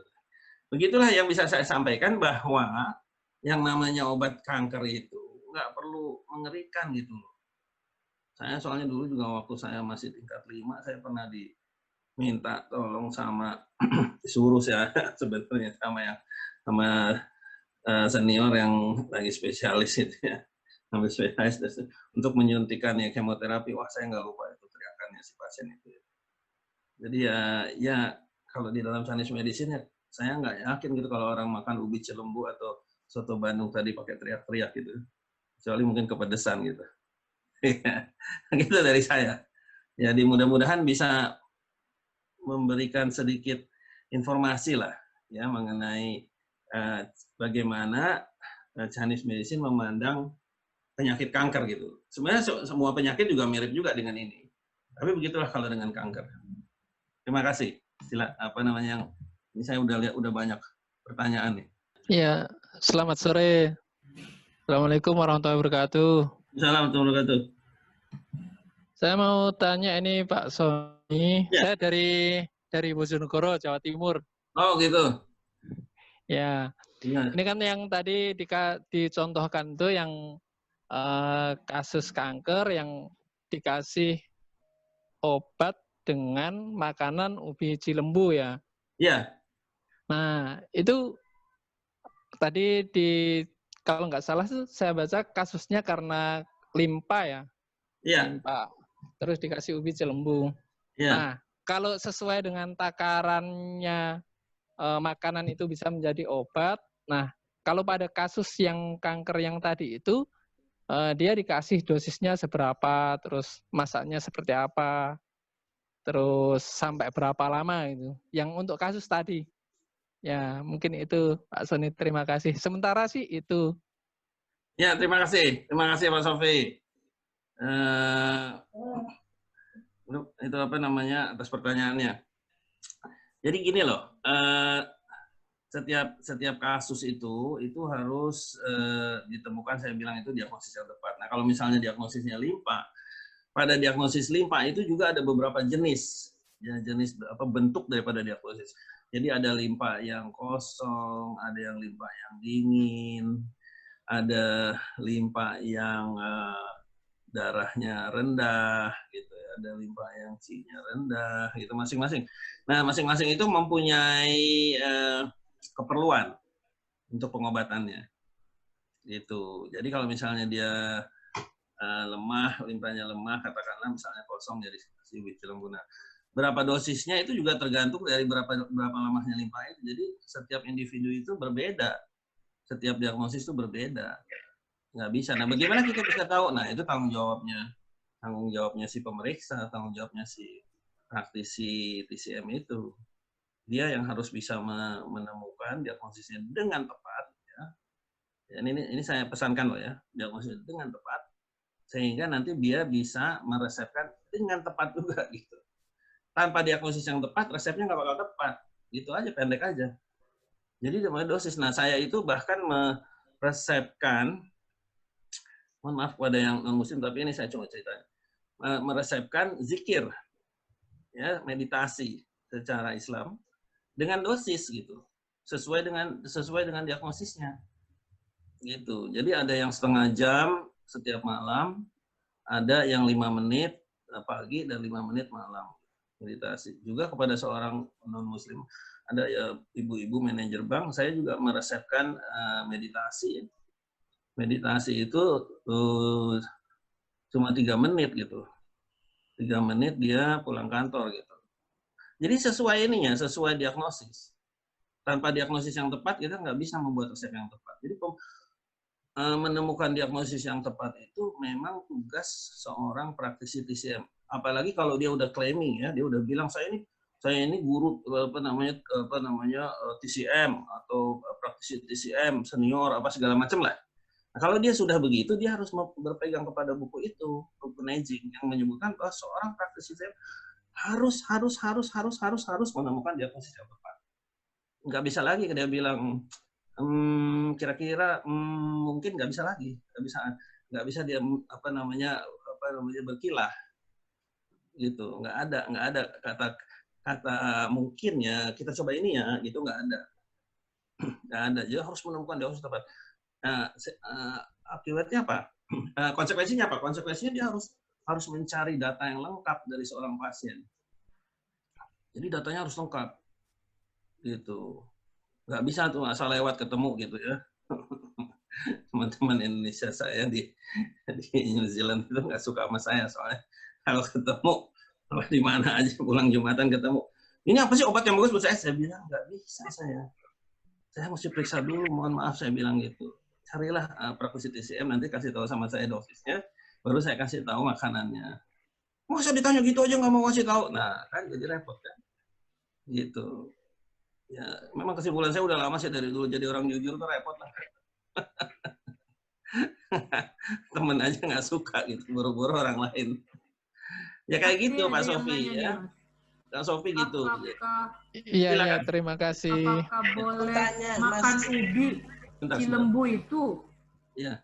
Begitulah yang bisa saya sampaikan bahwa yang namanya obat kanker itu nggak perlu mengerikan gitu loh. Saya soalnya dulu juga waktu saya masih tingkat 5, saya pernah diminta tolong sama disuruh ya sebetulnya sama senior yang lagi spesialis itu ya, sampai spesialis untuk menyuntikan ya kemoterapi. Wah saya nggak lupa itu teriakannya si pasien itu. Jadi ya kalau di dalam Chinese medicine ya saya nggak yakin gitu kalau orang makan ubi cilembu atau soto Bandung tadi pakai teriak-teriak gitu. Kecuali mungkin kepedesan gitu. Gitu dari saya. Jadi mudah-mudahan bisa memberikan sedikit informasi lah ya mengenai bagaimana Chinese medicine memandang penyakit kanker gitu. Sebenarnya semua penyakit juga mirip juga dengan ini. Tapi begitulah kalau dengan kanker. Terima kasih. Apa namanya yang ini saya udah lihat udah banyak pertanyaan nih. Iya, selamat sore. Assalamualaikum warahmatullahi wabarakatuh. Assalamualaikum warahmatullahi wabarakatuh. Saya mau tanya ini Pak Sony. Ya. Saya dari Bojonegoro, Jawa Timur. Oh gitu. Ya. Ini kan yang tadi dicontohkan tuh yang kasus kanker yang dikasih obat dengan makanan ubi cilembu ya. Iya. Nah, itu tadi kalau nggak salah tuh saya baca kasusnya karena limpa ya. Iya. Limpa. Terus dikasih ubi cilembu. Iya. Nah, kalau sesuai dengan takarannya makanan itu bisa menjadi obat. Nah, kalau pada kasus yang kanker yang tadi itu, dia dikasih dosisnya seberapa, terus masaknya seperti apa, terus sampai berapa lama gitu. Yang untuk kasus tadi. Ya, mungkin itu Pak Sony, terima kasih. Sementara sih itu. Ya, terima kasih Pak Sofi. Itu apa namanya atas pertanyaannya. Jadi gini loh, setiap kasus itu harus ditemukan, saya bilang itu diagnosis yang tepat. Nah, kalau misalnya diagnosisnya limpa, pada diagnosis limpa itu juga ada beberapa jenis, ya, jenis apa bentuk daripada diagnosis. Jadi ada limpa yang kosong, ada yang limpa yang dingin, ada limpa yang darahnya rendah, gitu ya, ada limpa yang C-nya rendah, gitu masing-masing. Nah, masing-masing itu mempunyai keperluan untuk pengobatannya, gitu. Jadi kalau misalnya dia lemah, limpanya lemah, katakanlah misalnya kosong dari si Wicellengguna. Berapa dosisnya itu juga tergantung dari berapa lamanya limpa itu. Jadi setiap individu itu berbeda, setiap diagnosis itu berbeda, nggak bisa. Nah, bagaimana kita bisa tahu? Nah, itu tanggung jawabnya si pemeriksa, tanggung jawabnya si praktisi TCM itu. Dia yang harus bisa menemukan diagnosisnya dengan tepat, ya. Dan ini saya pesankan loh ya, diagnosis dengan tepat, sehingga nanti dia bisa meresepkan dengan tepat juga gitu. Tanpa diagnosis yang tepat, resepnya nggak bakal tepat. Gitu aja, pendek aja. Jadi namanya dosis. Nah, saya itu bahkan meresepkan, mohon maaf pada yang non-muslim, tapi ini saya coba cerita, meresepkan zikir, ya, meditasi secara Islam, dengan dosis gitu, sesuai dengan diagnosisnya gitu. Jadi ada yang setengah jam setiap malam, ada yang 5 menit pagi dan 5 menit malam meditasi. Juga kepada seorang non muslim, ada ya ibu-ibu manajer bank, saya juga meresepkan meditasi. Meditasi itu cuma 3 menit gitu, 3 menit dia pulang kantor gitu. Jadi sesuai diagnosis. Tanpa diagnosis yang tepat, kita nggak bisa membuat resep yang tepat. Jadi menemukan diagnosis yang tepat itu memang tugas seorang praktisi TCM. Apalagi kalau dia udah claiming, ya, dia udah bilang saya ini guru apa namanya TCM atau praktisi TCM senior apa segala macam lah. Nah, kalau dia sudah begitu, dia harus berpegang kepada buku itu, buku Neijing, yang menyebutkan bahwa seorang praktisi TCM harus menemukan diagnosis yang tepat. Nggak bisa lagi dia bilang kira-kira mungkin nggak bisa lagi, nggak bisa dia apa namanya berkilah gitu, nggak ada kata mungkin ya kita coba ini ya gitu, nggak ada. Jadi harus menemukan diagnosis tepat. Nah, akibatnya apa? Konsekuensinya apa? Konsekuensinya dia harus mencari data yang lengkap dari seorang pasien. Jadi datanya harus lengkap, gitu. Nggak bisa tuh asal lewat ketemu gitu ya. Teman-teman Indonesia saya di New Zealand itu nggak suka sama saya soalnya kalau ketemu di mana aja pulang Jumatan ketemu. Ini apa sih obat yang bagus buat saya? Saya bilang nggak bisa saya mesti periksa dulu. Mohon maaf saya bilang gitu. Carilah praktisi TCM, nanti kasih tahu sama saya dosisnya, baru saya kasih tahu makanannya. Masa ditanya gitu aja nggak mau kasih tahu? Nah, kan jadi repot kan. Gitu. Ya, memang kesimpulan saya udah lama sih dari dulu jadi orang jujur tuh repot lah. Temen aja nggak suka gitu, buru-buru orang lain. Ya kayak gitu Pak Sofi ya. Pak Sofi gitu. Iya, terima kasih. Apakah boleh makan ubi cilembu itu? Iya.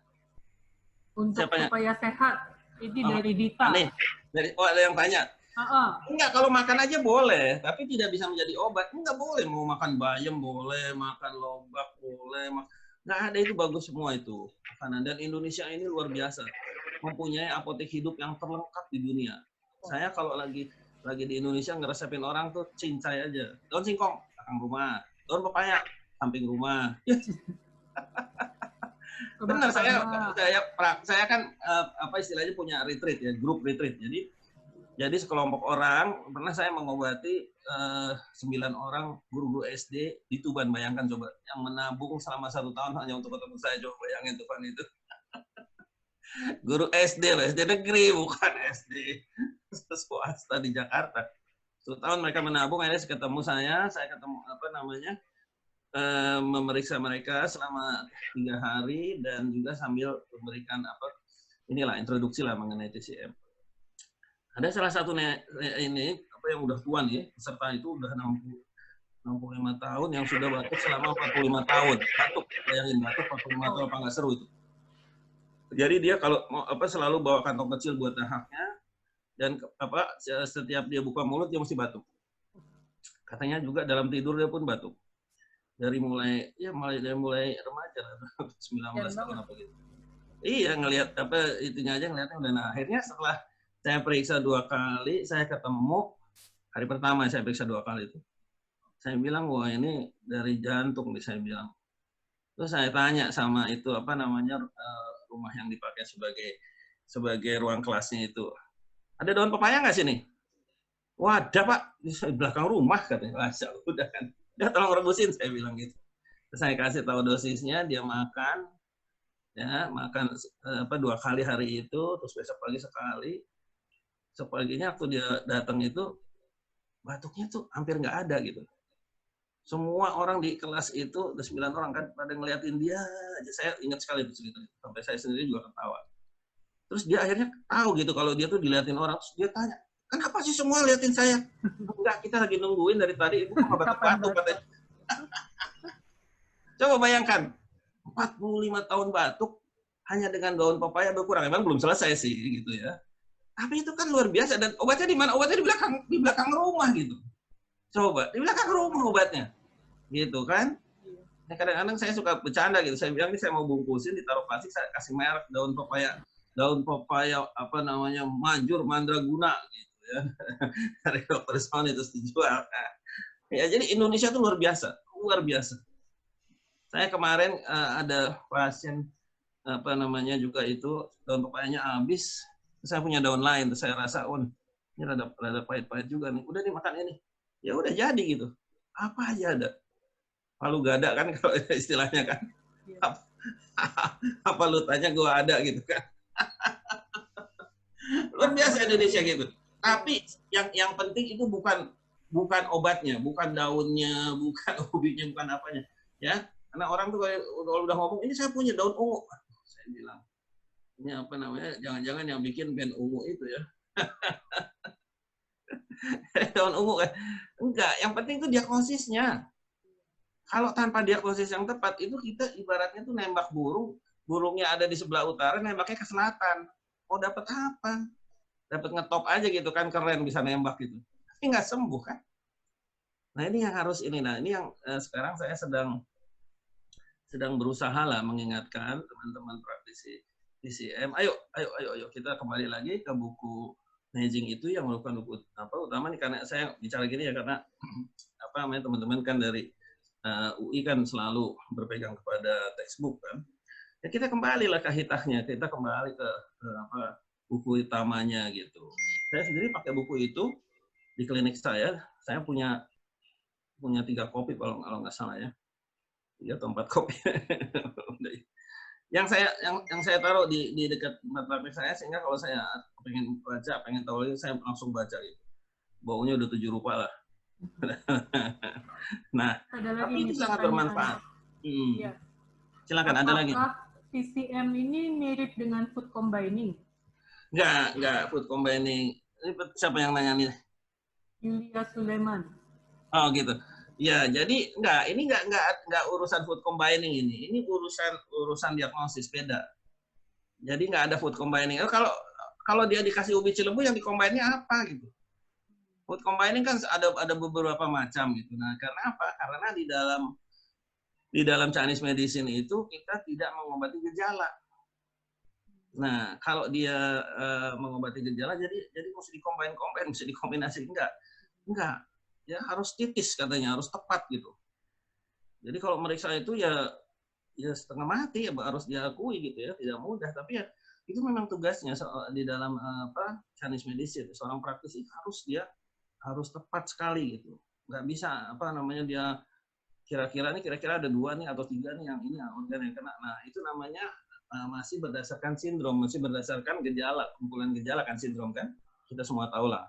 Untuk supaya sehat. Ini dari Dita. Ada yang tanya. Enggak, kalau makan aja boleh, tapi tidak bisa menjadi obat. Enggak boleh, mau makan bayam boleh, makan lobak boleh, nggak ada, itu bagus semua itu makanan. Dan Indonesia ini luar biasa, mempunyai apotek hidup yang terlengkap di dunia. Saya kalau lagi di Indonesia ngeresepin orang tuh cincai aja, daun singkong belakang rumah, daun pepaya samping rumah. Benar, saya kan apa istilahnya punya retreat ya, grup retreat. Jadi Jadi sekelompok orang, pernah saya mengobati 9 orang guru-guru SD di Tuban, bayangkan coba, yang menabung selama 1 tahun hanya untuk ketemu saya, coba bayangin Tuban itu. Guru SD loh, SD negeri, bukan SD swasta di Jakarta. 1 tahun mereka menabung, akhirnya ketemu saya ketemu memeriksa mereka selama 3 hari dan juga sambil memberikan introduksi lah mengenai TCM. Ada salah satu ini yang udah tua nih, peserta itu udah 65 tahun yang sudah batuk selama 45 tahun. Batuk, bayangin batuk 45 tahun apa nggak seru itu. Jadi dia kalau selalu bawa kantong kecil buat dahaknya dan setiap dia buka mulut dia mesti batuk. Katanya juga dalam tidur dia pun batuk. Dari mulai remaja 19 tahun apa gitu. Iya, ngelihat itunya aja ngelihatnya udah. Nah, akhirnya setelah saya periksa 2 kali, saya ketemu hari pertama saya periksa 2 kali itu. Saya bilang, wah ini dari jantung nih, saya bilang. Terus saya tanya sama itu rumah yang dipakai sebagai ruang kelasnya itu. Ada daun pepaya nggak sini? Wah, ada Pak, di belakang rumah katanya. Udah kan. Udah tolong rebusin, saya bilang gitu. Terus saya kasih tahu dosisnya, dia makan. Ya, makan 2 kali hari itu, terus besok pagi sekali. Sepaginya waktu dia datang itu batuknya tuh hampir nggak ada gitu. Semua orang di kelas itu, ada 9 orang kan, pada ngeliatin dia aja. Saya ingat sekali itu cerita. Sampai saya sendiri juga ketawa. Terus dia akhirnya tahu gitu kalau dia tuh diliatin orang. Terus dia tanya, kenapa sih semua liatin saya? Enggak, kita lagi nungguin dari tadi. Ibu kok batuk-batuk katanya. Coba bayangkan, 45 tahun batuk hanya dengan daun pepaya berkurang. Emang belum selesai sih gitu ya. Tapi itu kan luar biasa, dan obatnya di mana? Obatnya di belakang rumah gitu. Coba, di belakang rumah obatnya. Gitu kan? Nah, kadang-kadang saya suka bercanda gitu. Saya bilang ini saya mau bungkusin, ditaruh plastik, saya kasih merek daun pepaya manjur mandraguna gitu ya. Dari Dr. Sony terus dijual. Ya, jadi Indonesia itu luar biasa, luar biasa. Saya kemarin ada pasien juga itu daun pepayanya habis. Saya punya daun lain, terus saya rasa, ini rada pahit-pahit juga nih. Udah dimakan ini. Ya udah jadi gitu. Apa aja ada. Palu gada kan kalau istilahnya kan. Apa lu tanya gue ada gitu kan. Luar biasa Indonesia gitu. Tapi yang penting itu bukan obatnya, bukan daunnya, bukan ubinya, bukan apanya. Ya, karena orang tuh kalau udah ngomong, ini saya punya daun ungu. Saya bilang, ini jangan-jangan yang bikin band ungu itu ya. Daun ungu kan. Enggak, yang penting itu diagnosisnya. Kalau tanpa diagnosis yang tepat, itu kita ibaratnya tuh nembak burungnya ada di sebelah utara, nembaknya ke selatan. Mau dapat apa? Dapat ngetop aja gitu kan, keren bisa nembak gitu. Tapi nggak sembuh kan. Nah ini yang harus Nah ini yang sekarang saya sedang berusaha lah mengingatkan teman-teman praktisi TCM. Ayo kita kembali lagi ke buku Nejing itu yang merupakan buku utama nih, karena saya bicara gini ya karena teman-teman kan dari UI kan selalu berpegang kepada textbook kan. Ya kita kembali lah ke hitahnya, kita kembali ke buku utamanya gitu. Saya sendiri pakai buku itu di klinik saya punya 3 kopi kalau nggak salah ya. 3 atau 4 kopi. yang saya taruh di dekat tempat praktek saya, sehingga kalau saya pengen baca, pengen tahu lagi, saya langsung baca gitu. Baunya udah 7 rupa lah. Nah, tapi itu sangat bermanfaat. Ya. Silakan, ada lagi. TCM ini mirip dengan food combining? Enggak food combining. Ini siapa yang nanya nih? Yulia Sulaiman. Oh gitu. Ya, jadi ini enggak urusan food combining ini. Ini urusan diagnosis, beda. Jadi enggak ada food combining. Kalau dia dikasih ubi cilembu, yang dicombine-nya apa gitu? Food combining kan ada beberapa macam gitu. Nah, karena apa? Karena di dalam Chinese medicine itu kita tidak mengobati gejala. Nah, kalau dia mengobati gejala, jadi mesti dikombin, mesti dikombinasi. Enggak. Ya harus titis katanya, harus tepat gitu. Jadi kalau meriksa itu ya setengah mati ya harus diakui gitu ya, tidak mudah. Tapi ya itu memang tugasnya di dalam Chinese medicine. Seorang praktisi harus tepat sekali gitu. Nggak bisa dia kira-kira ada 2 nih atau 3 nih yang ini organ yang kena. Nah, itu namanya masih berdasarkan sindrom, masih berdasarkan gejala, kumpulan gejala kan sindrom kan. Kita semua tahu lah.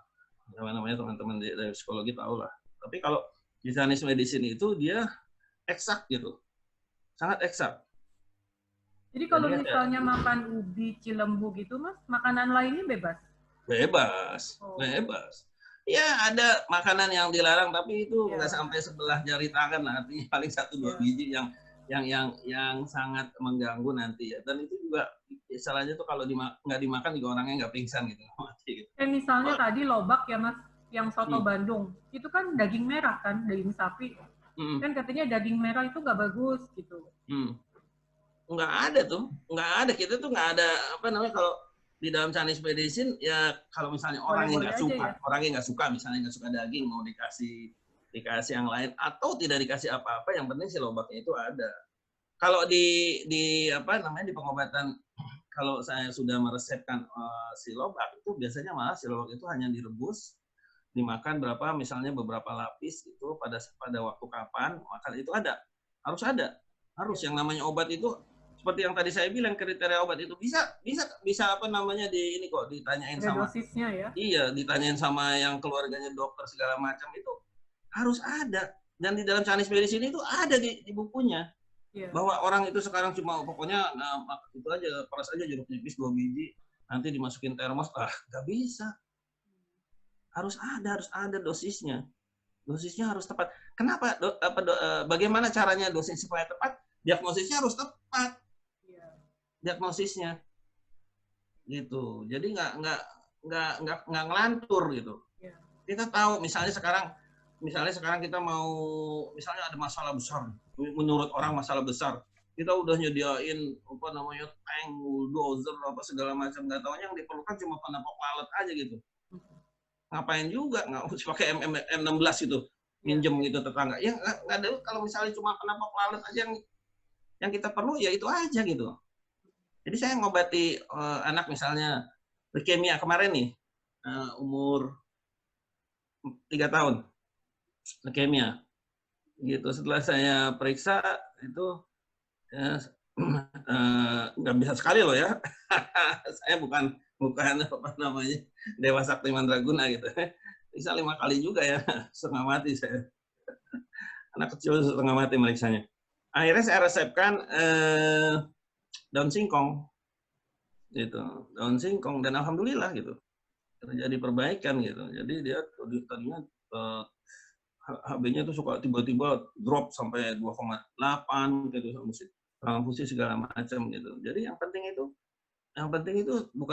Namanya teman-teman dari psikologi tahu lah. Tapi kalau di Chinese medicine itu dia eksak gitu. Sangat eksak. Jadi kalau misalnya makan ubi, cilembu gitu, Mas, makanan lainnya bebas? Bebas. Ya, ada makanan yang dilarang, tapi itu nggak sampai sebelah jari tangan lah, artinya paling 1-2 biji yang sangat mengganggu nanti ya. Dan itu juga salahnya tuh kalau nggak dimakan juga orangnya nggak pingsan gitu. Misalnya tadi lobak ya Mas, yang soto Bandung, itu kan daging merah kan, daging sapi. Kan katanya daging merah itu nggak bagus gitu. Nggak ada tuh, nggak ada. Kita tuh nggak ada kalau di dalam Chinese medicine ya kalau misalnya orang yang nggak suka, misalnya nggak suka daging mau dikasih yang lain atau tidak dikasih apa-apa, yang penting si lobaknya itu ada. Kalau di pengobatan, kalau saya sudah meresepkan si lobak itu biasanya malah si lobak itu hanya direbus, dimakan misalnya beberapa lapis itu pada waktu kapan makan itu harus yang namanya obat itu. Seperti yang tadi saya bilang, kriteria obat itu bisa ditanyain sama dosisnya ya. Iya, ditanyain sama yang keluarganya dokter segala macam itu harus ada. Dan di dalam Chinese medicine itu ada di bukunya. Bahwa orang itu sekarang cuma pokoknya itu aja, peras aja jeruk nipis 2 biji, nanti dimasukin termos, nggak bisa. Harus ada dosisnya. Dosisnya harus tepat. Kenapa? Bagaimana caranya dosis supaya tepat? Diagnosisnya harus tepat. Diagnosisnya gitu, jadi nggak ngelantur gitu. Kita tahu misalnya sekarang kita mau misalnya ada masalah besar, menurut orang masalah besar, kita udah nyediain tank, bulldozer segala macam, nggak tahunya yang diperlukan cuma penepok lalat aja gitu. Ngapain juga nggak usah pakai M16 itu minjem gitu tetangga ya, nggak ada. Kalau misalnya cuma penepok lalat aja yang kita perlu ya itu aja gitu. Jadi saya ngobati anak misalnya leukemia kemarin nih, umur 3 tahun, leukemia. Gitu. Setelah saya periksa itu nggak bisa sekali loh ya. Saya bukan Dewa Sakti Mandraguna gitu. Bisa 5 kali juga ya, setengah mati saya. Anak kecil setengah mati meriksanya. Akhirnya saya resepkan daun singkong, gitu, daun singkong, dan alhamdulillah gitu terjadi perbaikan gitu. Jadi dia tadinya HB-nya tuh suka tiba-tiba drop sampai 2,8 gitu, transfusi segala macam gitu. Jadi yang penting itu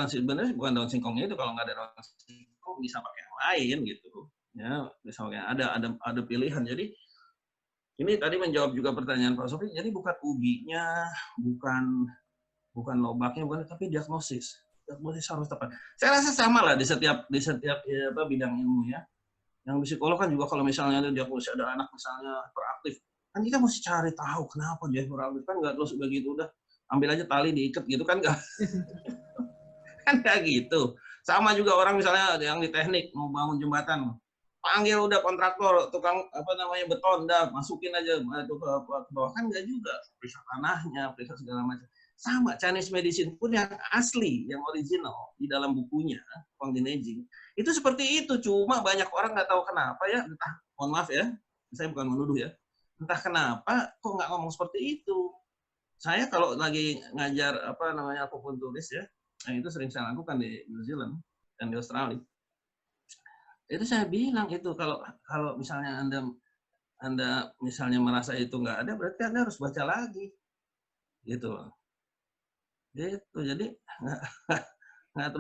sebenarnya bukan daun singkongnya itu. Kalau nggak ada daun singkong bisa pakai yang lain gitu ya, misalnya ada pilihan. Jadi ini tadi menjawab juga pertanyaan Pak Sofi. Jadi bukan ubinya, bukan lobaknya, tapi diagnosis harus tepat. Saya rasa sama lah di setiap bidang ilmu ya. Yang psikolog kan juga kalau misalnya ada diagnosis ada anak misalnya hiperaktif, kan kita mesti cari tahu kenapa dia hiperaktif, kan nggak terus begitu udah ambil aja tali diikat gitu kan nggak. Kan nggak gitu. Sama juga orang misalnya yang di teknik mau bangun jembatan, panggil udah kontraktor, tukang beton, dah masukin aja itu ke bawah, kan nggak juga. Periksa tanahnya, periksa segala macam. Sama Chinese medicine pun yang asli, yang original di dalam bukunya Wang Jinejing itu seperti itu. Cuma banyak orang nggak tahu kenapa ya, entah, mohon maaf ya, saya bukan menuduh ya, entah kenapa kok nggak ngomong seperti itu. Saya kalau lagi ngajar apapun tulis ya, itu sering saya lakukan di New Zealand dan di Australia. Itu saya bilang itu kalau misalnya Anda misalnya merasa itu nggak ada, berarti Anda harus baca lagi, gitu. Gitu. Jadi nggak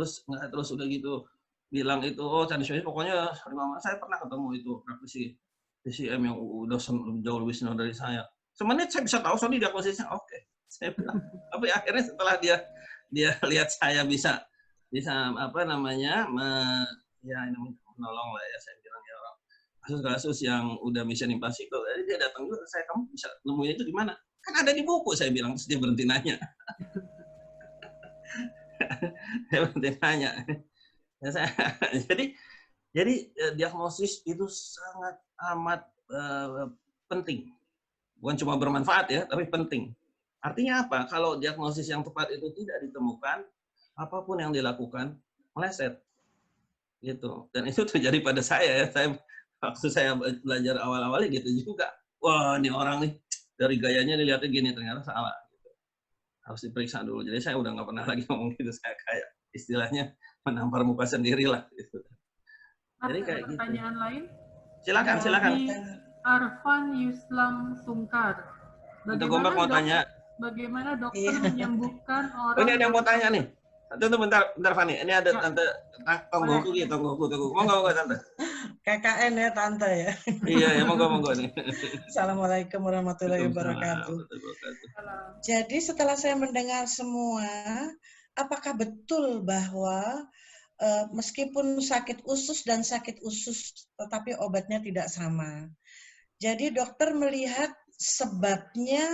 terus udah gitu bilang itu Chinese medicine pokoknya. Saya pernah ketemu itu praktisi PCM yang udah jauh lebih senior dari saya. Semenit saya bisa tahu soalnya diagnosisnya oke. Saya bilang. Tapi akhirnya setelah dia lihat saya bisa menolong lah ya, saya bilang ya, orang kasus-kasus yang udah mission impossible. Jadi dia datang juga, kamu bisa nemunya itu di mana? Kan ada di buku, saya bilang. Terus dia berhenti nanya. saya berhenti nanya. Ya, jadi diagnosis itu sangat amat penting. Bukan cuma bermanfaat ya, tapi penting. Artinya apa? Kalau diagnosis yang tepat itu tidak ditemukan, apapun yang dilakukan meleset. Gitu. Dan itu terjadi pada saya ya. Waktu saya belajar awal-awalnya gitu juga. Wah, ini orang nih dari gayanya dilihatnya gini, ternyata salah. Gitu. Harus diperiksa dulu. Jadi saya udah nggak pernah lagi ngomong gitu. Saya kayak istilahnya menampar muka sendiri lah. Gitu. Mas, Jadi kayak pertanyaan gitu. lain? Silakan. Arfan Yuslam Sungkar. Bagaimana dokter menyembuhkan orang? Oh, ini ada yang mau tanya nih. Tunggu bentar Fani. Ini ada tante tunggu. Monggo tante. KKN ya tante ya. Iya, ya monggo nih. Assalamualaikum warahmatullahi wabarakatuh. Jadi setelah saya mendengar semua, apakah betul bahwa meskipun sakit usus dan sakit usus tetapi obatnya tidak sama? Jadi dokter melihat sebabnya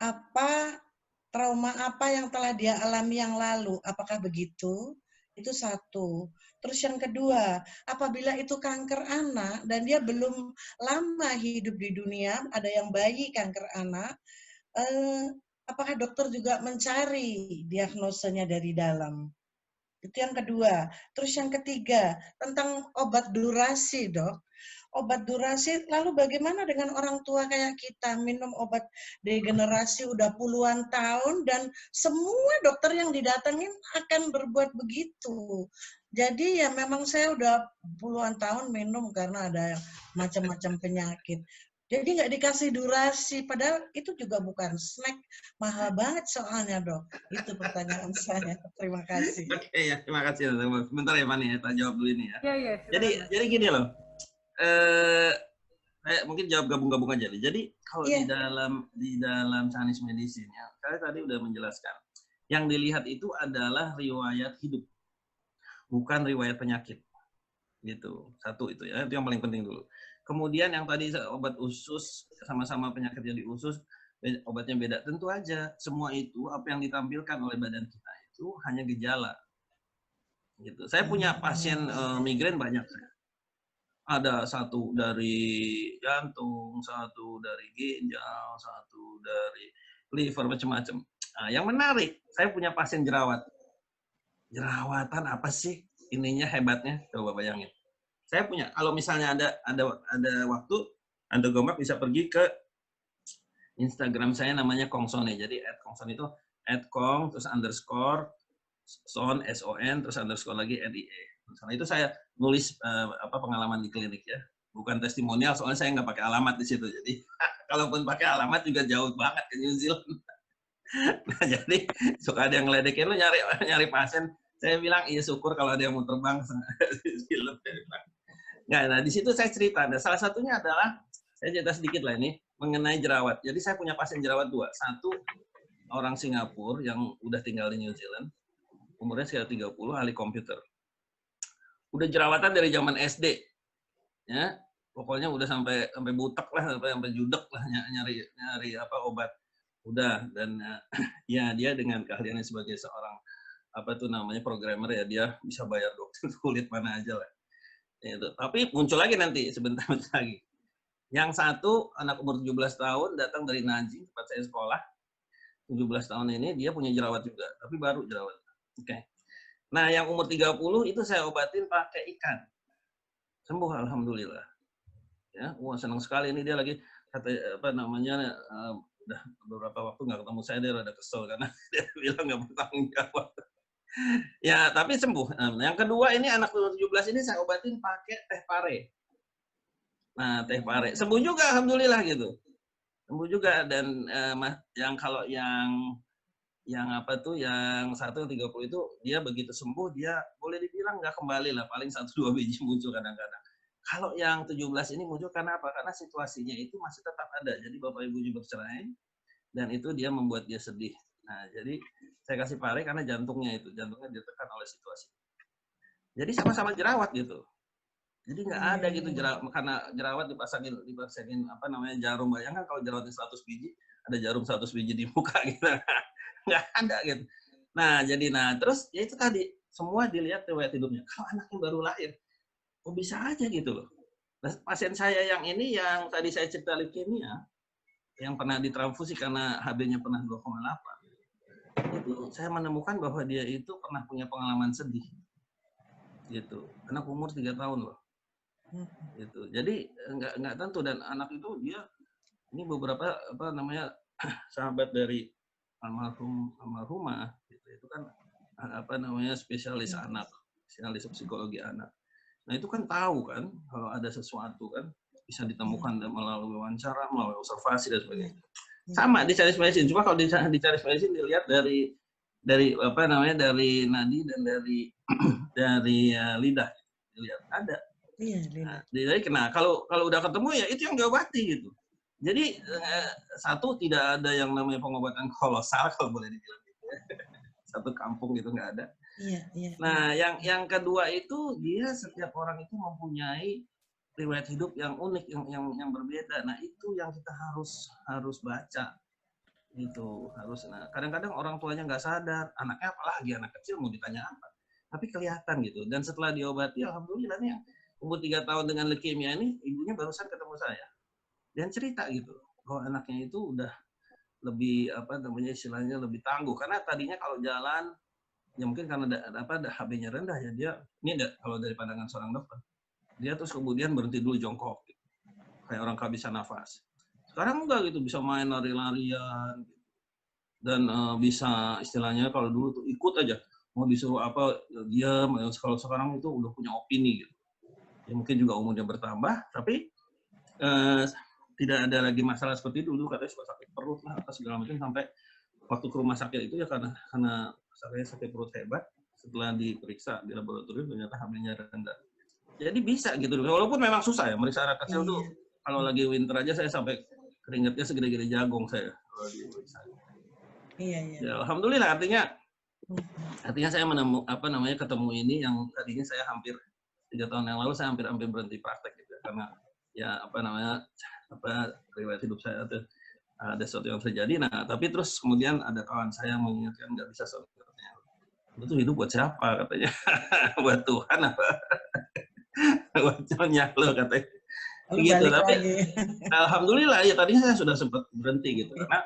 apa, trauma apa yang telah dia alami yang lalu, apakah begitu? Itu satu. Terus yang kedua, apabila itu kanker anak dan dia belum lama hidup di dunia, ada yang bayi kanker anak, apakah dokter juga mencari diagnosanya dari dalam? Itu yang kedua. Terus yang ketiga, tentang obat durasi, Dok. Obat durasi, lalu bagaimana dengan orang tua kayak kita minum obat degenerasi udah puluhan tahun dan semua dokter yang didatengin akan berbuat begitu. Jadi ya memang saya udah puluhan tahun minum karena ada macam-macam penyakit. Jadi nggak dikasih durasi, padahal itu juga bukan snack, mahal banget soalnya, Dok. Itu pertanyaan saya. Terima kasih. Oke ya, terima kasih. Sebentar ya Fani, saya jawab dulu ini ya. Iya. Jadi gini loh. Saya mungkin jawab gabung-gabung aja nih. Jadi kalau di dalam Chinese medicine ya, saya tadi udah menjelaskan. Yang dilihat itu adalah riwayat hidup, bukan riwayat penyakit. Gitu. Satu itu ya, itu yang paling penting dulu. Kemudian yang tadi obat usus, sama-sama penyakitnya di usus, obatnya beda. Tentu aja semua itu apa yang ditampilkan oleh badan kita itu hanya gejala. Gitu. Saya punya pasien migrain banyak saya. Ada satu dari jantung, satu dari ginjal, satu dari liver, macam-macam. Nah, yang menarik, saya punya pasien jerawat. Jerawatan apa sih ininya hebatnya? Coba bayangin. Saya punya, kalau misalnya ada waktu, Anda Gombak bisa pergi ke Instagram saya namanya Kongsone. Jadi @kongson itu @kong terus underscore son son terus underscore lagi @ie. Misalnya itu saya nulis pengalaman di klinik ya, bukan testimonial soalnya saya nggak pakai alamat di situ. Jadi kalaupun pakai alamat juga jauh banget ke New Zealand. Nah, jadi suka ada yang ngeledekin lu nyari pasien. Saya bilang iya syukur kalau ada yang mau terbang film. Nah, di situ saya cerita. Nah, salah satunya adalah saya cerita sedikit lah ini mengenai jerawat. Jadi saya punya pasien jerawat dua. Satu orang Singapura yang udah tinggal di New Zealand, umurnya sekitar 30, ahli komputer. Udah jerawatan dari zaman SD, ya pokoknya udah sampai butek lah, sampai judek lah nyari obat. Udah dan ya dia dengan keahliannya sebagai seorang programmer ya dia bisa bayar dokter kulit mana aja lah. Itu. Tapi muncul lagi nanti sebentar lagi. Yang satu anak umur 17 tahun datang dari Nanjing tempat saya sekolah. 17 tahun ini dia punya jerawat juga, tapi baru jerawat. Oke. Nah, yang umur 30 itu saya obatin pakai ikan. Sembuh alhamdulillah. Ya, wah senang sekali ini dia lagi udah beberapa waktu nggak ketemu saya, dia rada kesel karena dia bilang nggak bertanggung jawab. Ya, tapi sembuh. Yang kedua ini anak umur 17 ini saya obatin pakai teh pare. Nah, teh pare sembuh juga alhamdulillah gitu. Sembuh juga dan yang yang 1 yang 30 itu dia begitu sembuh dia boleh dibilang nggak kembali lah, paling 1-2 biji muncul kadang-kadang. Kalau yang 17 ini muncul karena apa? Karena situasinya itu masih tetap ada. Jadi bapak ibunya bercerai dan itu dia membuat dia sedih. Nah, jadi saya kasih pare karena jantungnya ditekan oleh situasi. Jadi sama-sama jerawat gitu. Jadi nggak ada gitu karena jerawat dipasangin jarum. Bayangkan kalau jerawatnya 100 biji, ada jarum 100 biji di muka gitu. Nggak ada gitu. Nah, jadi terus ya itu tadi semua dilihat riwayat hidupnya. Kalau anaknya baru lahir, kok bisa aja gitu loh. Nah, pasien saya yang ini yang tadi saya cerita leukemia, yang pernah ditransfusi karena HB-nya pernah 2,8. Itu saya menemukan bahwa dia itu pernah punya pengalaman sedih. Gitu. Anak umur 3 tahun loh. Gitu. Jadi enggak tentu, dan anak itu dia ini beberapa sahabat dari almarhumah gitu. Itu kan spesialis anak, spesialis psikologi anak. Nah, itu kan tahu kan kalau ada sesuatu kan bisa ditemukan melalui wawancara, melalui observasi dan sebagainya. Sama di Chinese medicine, cuma kalau di Chinese medicine dilihat dari dari nadi dan dari lidah, dilihat ada. Iya, lidah. Nah, kalau udah ketemu ya itu yang diobati gitu. Jadi satu, tidak ada yang namanya pengobatan kolosal kalau boleh dibilang gitu. Satu kampung gitu nggak ada. Iya. Nah, yang kedua itu dia setiap orang itu mempunyai riwayat hidup yang unik, yang berbeda. Nah, itu yang kita harus baca. Gitu, harus. Nah, kadang-kadang orang tuanya nggak sadar, anaknya apalagi anak kecil mau ditanya apa. Tapi kelihatan gitu. Dan setelah diobati, alhamdulillah nih yang umur 3 tahun dengan leukemia ini, ibunya barusan ketemu saya. Dan cerita gitu, bahwa anaknya itu udah lebih istilahnya lebih tangguh, karena tadinya kalau jalan ya mungkin karena HB-nya rendah ya, dia ini kalau dari pandangan seorang dokter, dia terus kemudian berhenti dulu jongkok gitu. Kayak orang kehabisan nafas. Sekarang enggak gitu, bisa main lari-larian gitu. Dan bisa istilahnya kalau dulu tuh ikut aja, mau disuruh apa diam. Kalau sekarang itu udah punya opini gitu. Ya mungkin juga umurnya bertambah, tapi tidak ada lagi masalah seperti dulu, katanya suka sakit perut lah atau segala macam, sampai waktu ke rumah sakit itu ya karena sakit perut hebat. Setelah diperiksa di laboratorium ternyata HB-nya rendah. Jadi bisa gitu, walaupun memang susah ya meriksa anak kecil tuh. Kalau lagi winter aja saya sampai keringatnya segede-gede jagung saya kalau diperiksa. Iya. Ya, alhamdulillah, artinya saya ketemu ini yang tadinya saya hampir 3 tahun yang lalu saya hampir berhenti praktek gitu, karena ya riwayat hidup saya ada sesuatu yang terjadi. Nah, tapi terus kemudian ada kawan saya yang mengingatkan, nggak bisa sebenarnya. Itu hidup buat siapa katanya? Buat Tuhan apa? Buat lo katanya. Gitu, tapi alhamdulillah ya tadinya saya sudah sempat berhenti gitu, karena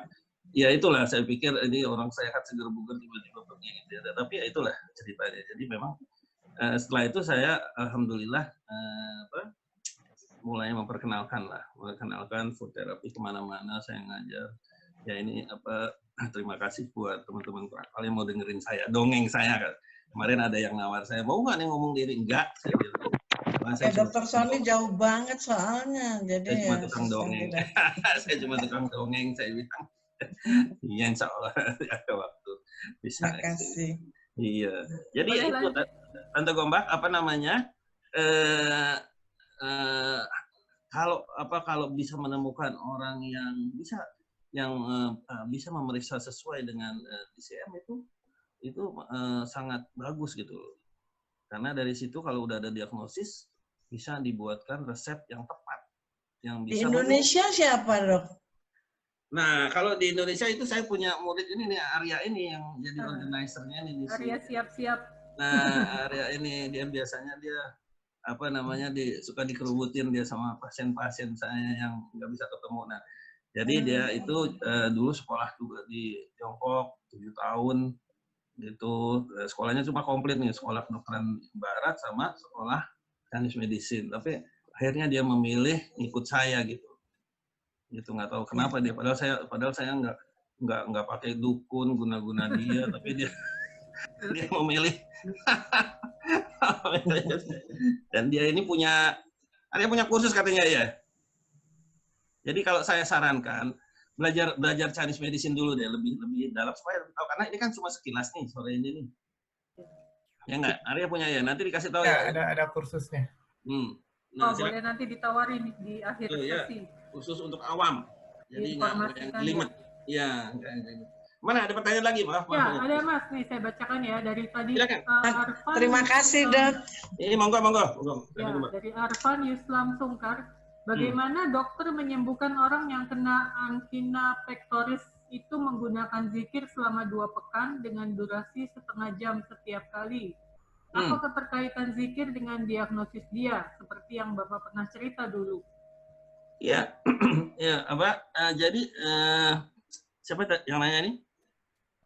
ya itulah saya pikir ini orang sehat segar bugar tiba-tiba pergi gitu ya. Tapi ya itulah ceritanya. Jadi memang setelah itu saya alhamdulillah mulai memperkenalkan food therapy kemana-mana, saya ngajar. Ya ini terima kasih buat teman-teman kalian mau dengerin saya, dongeng saya kan. Kemarin ada yang nawar saya, mau nggak nih ngomong diri? Enggak, saya bilang. Dokter Sony jauh banget soalnya, jadi saya cuma tukang dongeng. Saya cuma tukang dongeng, saya bilang. Iya, insya Allah ada waktu bisa. Terima kasih. Iya, jadi itu Tante Gombak kalau bisa menemukan orang yang bisa memeriksa sesuai dengan DCM itu sangat bagus gitu. Karena dari situ kalau udah ada diagnosis bisa dibuatkan resep yang tepat yang bisa. Di Indonesia siapa, Dok? Nah, kalau di Indonesia itu saya punya murid ini nih, Arya ini yang jadi organizer-nya nih di sini. Arya siap-siap. Nah, Arya ini dia biasanya suka dikerubutin dia sama pasien-pasien saya yang nggak bisa ketemu. Nah, jadi dia itu dulu sekolah juga di Tiongkok 7 tahun gitu. Sekolahnya cuma komplit nih, sekolah kedokteran barat sama sekolah Chinese medicine. Tapi akhirnya dia memilih ikut saya gitu. Nggak tahu kenapa dia. Padahal saya nggak pakai dukun guna-guna dia, tapi dia memilih. Dan dia ini punya kursus katanya ya. Jadi kalau saya sarankan belajar Chinese medicine dulu deh, lebih dalam supaya tahu, karena ini kan cuma sekilas nih sore ini nih. Ya nggak? Arya punya ya, nanti dikasih tahu ya. Ada kursusnya. Nah, boleh nanti ditawarin di akhir sesi. Khusus untuk awam. Jadi nggak limit. Ya. Mana ada pertanyaan lagi, Pak? Ya, ada Mas. Nih saya bacakan ya dari tadi. Arfan, terima kasih, Dok. Ini monggo. Ya, dari Arfan Yuslam Sungkar. Bagaimana dokter menyembuhkan orang yang kena angina pectoris itu menggunakan zikir selama 2 pekan dengan durasi setengah jam setiap kali. Apa keterkaitan zikir dengan diagnosis dia, seperti yang Bapak pernah cerita dulu? Ya, ya apa? Jadi siapa yang nanya ini?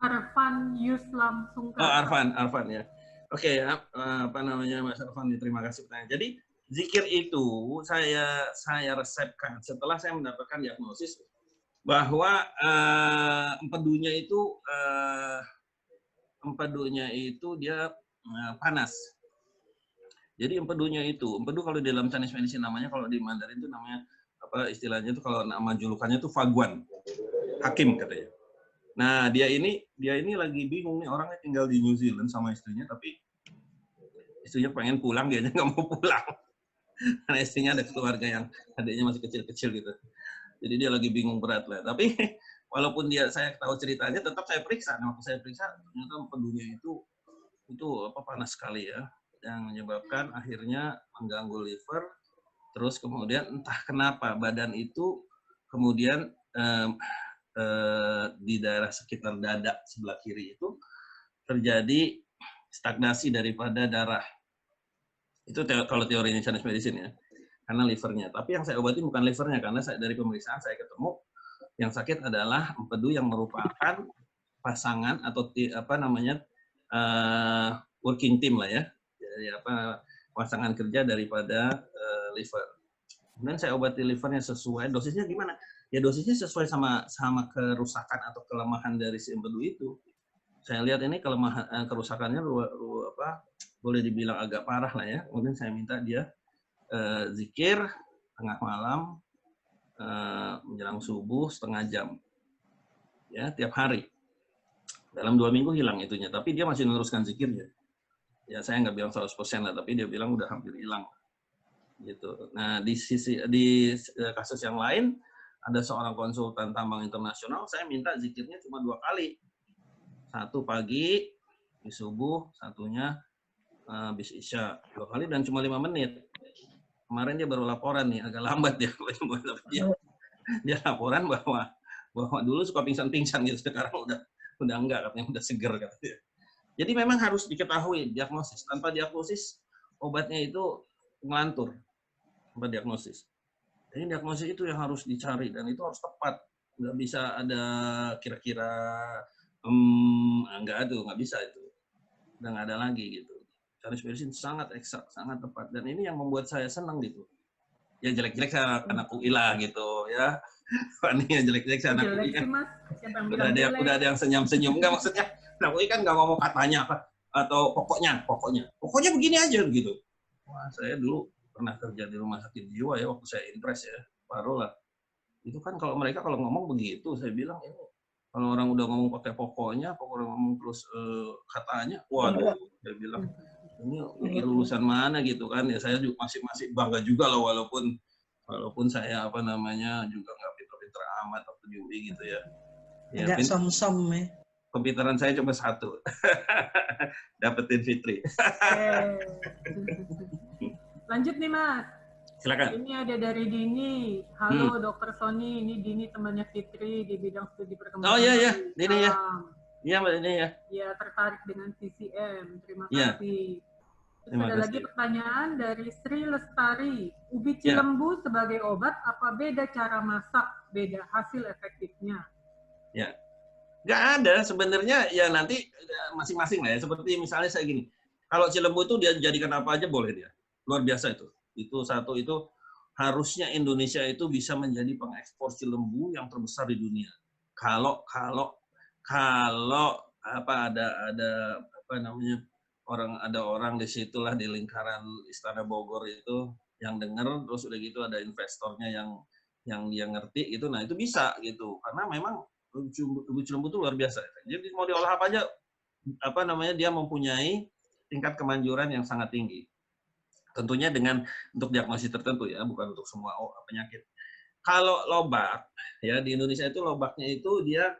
Arfan Yuslam Sungkar. Oh, Arfan ya. Oke ya, apa namanya Mas Arfan, terima kasih pertanyaan. Jadi zikir itu saya resepkan setelah saya mendapatkan diagnosis bahwa empedunya itu dia panas. Jadi empedu kalau di dalam Chinese medicine namanya, kalau di Mandarin itu namanya apa istilahnya itu, kalau nama julukannya itu Faguan, hakim katanya. Nah, dia ini lagi bingung nih, orangnya tinggal di New Zealand sama istrinya, tapi istrinya pengen pulang, dianya nggak mau pulang. Karena istrinya ada keluarga yang adiknya masih kecil-kecil gitu. Jadi dia lagi bingung berat lah. Tapi walaupun saya tahu ceritanya, tetap saya periksa. Nah, waktu saya periksa, ternyata empedunya itu panas sekali ya, yang menyebabkan akhirnya mengganggu liver. Terus kemudian entah kenapa badan itu kemudian di daerah sekitar dada sebelah kiri itu terjadi stagnasi daripada darah. Itu kalau teorinya Chinese medicine ya, karena livernya. Tapi yang saya obati bukan livernya, karena dari pemeriksaan saya ketemu yang sakit adalah empedu yang merupakan pasangan atau apa namanya working team lah ya, jadi pasangan kerja daripada liver. Kemudian saya obati livernya sesuai dosisnya gimana? Ya dosisnya sesuai sama kerusakan atau kelemahan dari si empedu itu. Saya lihat ini kerusakannya boleh dibilang agak parah lah ya. Kemudian saya minta dia zikir tengah malam menjelang subuh setengah jam ya tiap hari. Dalam 2 minggu hilang itunya, tapi dia masih meneruskan zikirnya. Ya saya nggak bilang 100% lah, tapi dia bilang udah hampir hilang gitu. Nah di kasus yang lain ada seorang konsultan tambang internasional, saya minta zikirnya cuma 2 kali. Satu pagi di subuh, satunya habis isya, 2 kali dan cuma 5 menit. Kemarin dia baru laporan nih, agak lambat dia. Dia laporan bahwa dulu suka pingsan-pingsan gitu, sekarang udah enggak, katanya udah seger katanya. Jadi memang harus diketahui diagnosis. Tanpa diagnosis obatnya itu ngelantur. Tanpa diagnosis. Jadi diagnosis itu yang harus dicari dan itu harus tepat. Nggak bisa ada kira-kira nggak bisa itu. Udah nggak ada lagi gitu. Chinese medicine sangat eksak, sangat tepat, dan ini yang membuat saya senang gitu. Ya jelek-jelek saya anak UI lah gitu ya. Ini ya jelek-jelek saya anak UI kan. Udah ada yang senyum-senyum, enggak maksudnya. Anak UI kan nggak ngomong katanya apa atau pokoknya begini aja gitu. Wah, saya dulu pernah kerja di rumah sakit jiwa ya waktu saya impres ya, baru lah. Itu kan kalau mereka ngomong begitu, saya bilang ini kalau orang udah ngomong pakai pokoknya ngomong terus katanya, waduh, saya bilang ini lulusan mana gitu kan ya. Saya juga masih bangga juga loh, walaupun saya apa namanya juga nggak pinter-pinter amat waktu di UI gitu ya. Agak som-som ya. Pinteran saya cuma 1. Dapetin Fitri. Lanjut nih Mas. Silakan. Ini ada dari Dini. Halo Dokter Sony, ini Dini temannya Fitri di bidang studi perkembangan. Oh iya Dini ya. Iya Mbak Dini ya. Ya, tertarik dengan CCM. Terima ya. kasih. Terus ada lagi pertanyaan dari Sri Lestari. Ubi cilembu sebagai obat, apa beda cara masak, beda hasil efektifnya? Ya, nggak ada sebenarnya, ya nanti masing-masing lah ya. Seperti misalnya saya gini, kalau cilembu itu dia jadikan apa aja boleh dia. Luar biasa itu. Itu satu, itu harusnya Indonesia itu bisa menjadi pengekspor cilembu yang terbesar di dunia. Kalau apa ada apa namanya orang di situlah di lingkaran Istana Bogor itu yang dengar, terus udah gitu ada investornya yang dia ngerti gitu, nah itu bisa gitu, karena memang ubi cilembu itu luar biasa. Jadi mau diolah apa aja, apa namanya, dia mempunyai tingkat kemanjuran yang sangat tinggi. Tentunya untuk diagnosis tertentu ya, bukan untuk semua penyakit. Kalau lobak ya di Indonesia itu lobaknya itu dia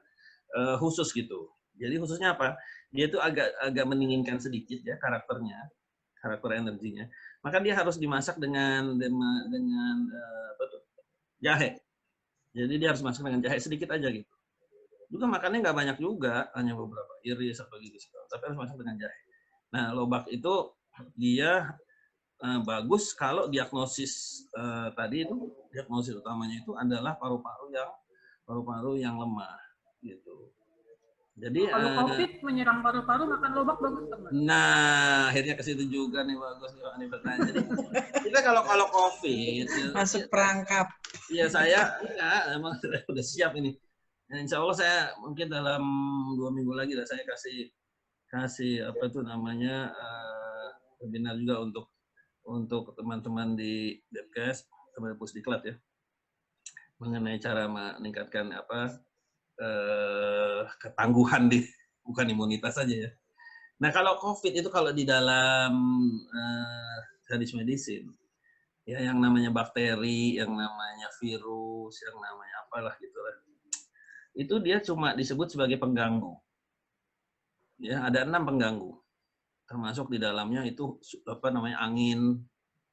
khusus gitu. Jadi khususnya apa? Dia itu agak mendinginkan sedikit ya karakter energinya. Maka dia harus dimasak dengan jahe. Jadi dia harus masak dengan jahe sedikit aja gitu. juga makannya nggak banyak juga, hanya beberapa iris apa gitu, tapi harus masak dengan jahe. Nah, lobak itu dia bagus kalau diagnosis tadi itu, diagnosis utamanya itu adalah paru-paru yang lemah gitu. Jadi Kalau COVID menyerang paru-paru, makan lobak bagus teman. nah, akhirnya ke situ juga nih, bagus nih bertanya. Jadi kita kalau COVID masuk perangkap. Iya, saya emang udah siap ini. Insya Allah saya mungkin dalam 2 minggu lagi lah saya kasih apa itu namanya webinar juga untuk teman-teman di Depkes, teman Pusdiklat ya, mengenai cara meningkatkan ketangguhan bukan imunitas saja ya. Nah, kalau COVID itu kalau di dalam hadis medicine ya, yang namanya bakteri, yang namanya virus, yang namanya apalah gitu lah, itu dia cuma disebut sebagai pengganggu. Ya, ada 6 pengganggu. Termasuk di dalamnya itu angin,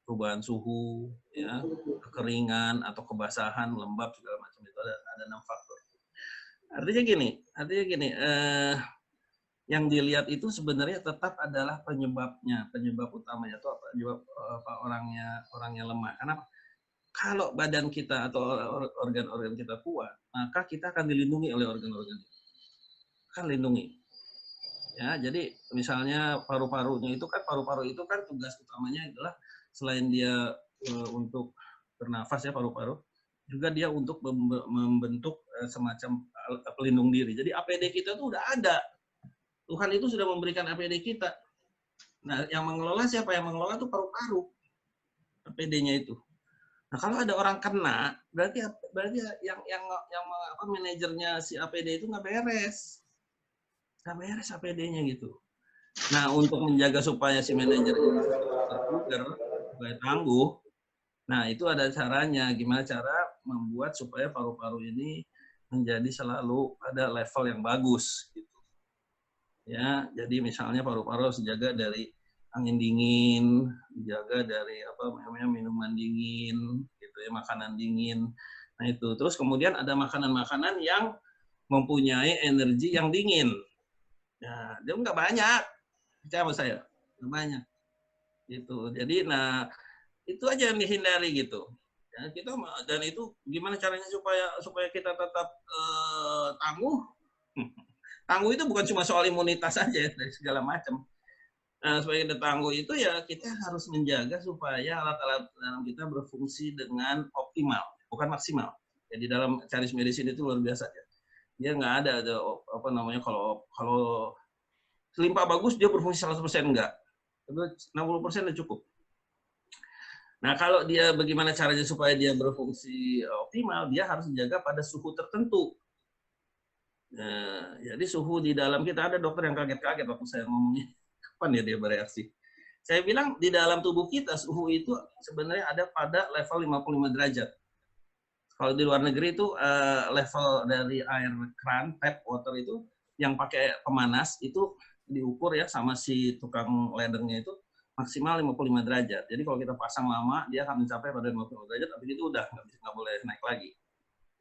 perubahan suhu, ya, kekeringan atau kebasahan, lembab segala macam, itu ada 6 faktor. Artinya gini, yang dilihat itu sebenarnya tetap adalah penyebab utamanya itu orangnya lemah. Karena kalau badan kita atau organ-organ kita kuat, maka kita akan dilindungi oleh organ-organ itu. Akan lindungi. Ya, jadi misalnya paru-paru itu kan tugas utamanya adalah selain dia untuk bernafas ya, paru-paru, juga dia untuk membentuk semacam pelindung diri. Jadi APD kita tuh udah ada. Tuhan itu sudah memberikan APD kita. Nah, yang mengelola siapa? Yang mengelola tuh paru-paru. APD-nya itu. Nah, kalau ada orang kena, berarti yang manajernya si APD itu nggak beres. Nggak beres APD-nya gitu. Nah, untuk menjaga supaya si manajer itu terbugar, supaya tangguh, nah itu ada caranya. Gimana cara membuat supaya paru-paru ini menjadi selalu pada level yang bagus gitu. Ya, jadi misalnya paru-paru harus dijaga dari angin dingin, dijaga dari minuman dingin, gitu ya, makanan dingin. Nah itu. Terus kemudian ada makanan-makanan yang mempunyai energi yang dingin. Ya, dia nggak banyak, percaya sama saya, nggak banyak. Gitu. Jadi, nah itu aja yang dihindari gitu. Ya, dan itu gimana caranya supaya kita tetap tangguh. Tangguh itu bukan cuma soal imunitas saja dari segala macam. Nah, supaya kita tangguh itu ya kita harus menjaga supaya alat-alat dalam kita berfungsi dengan optimal, bukan maksimal. Jadi dalam Chinese medicine itu luar biasa ya. Dia nggak ada kalau limpa bagus dia berfungsi 100% enggak. Itu 60% udah cukup. Nah, kalau dia bagaimana caranya supaya dia berfungsi optimal, dia harus menjaga pada suhu tertentu. Nah, jadi suhu di dalam kita, ada dokter yang kaget-kaget waktu saya ngomongnya, kapan ya dia bereaksi. Saya bilang di dalam tubuh kita suhu itu sebenarnya ada pada level 55 derajat. Kalau di luar negeri itu level dari air keran, tap water itu yang pakai pemanas itu diukur ya sama si tukang ledengnya itu maksimal 55 derajat. Jadi kalau kita pasang lama dia akan mencapai pada 55 derajat, tapi itu udah nggak boleh naik lagi.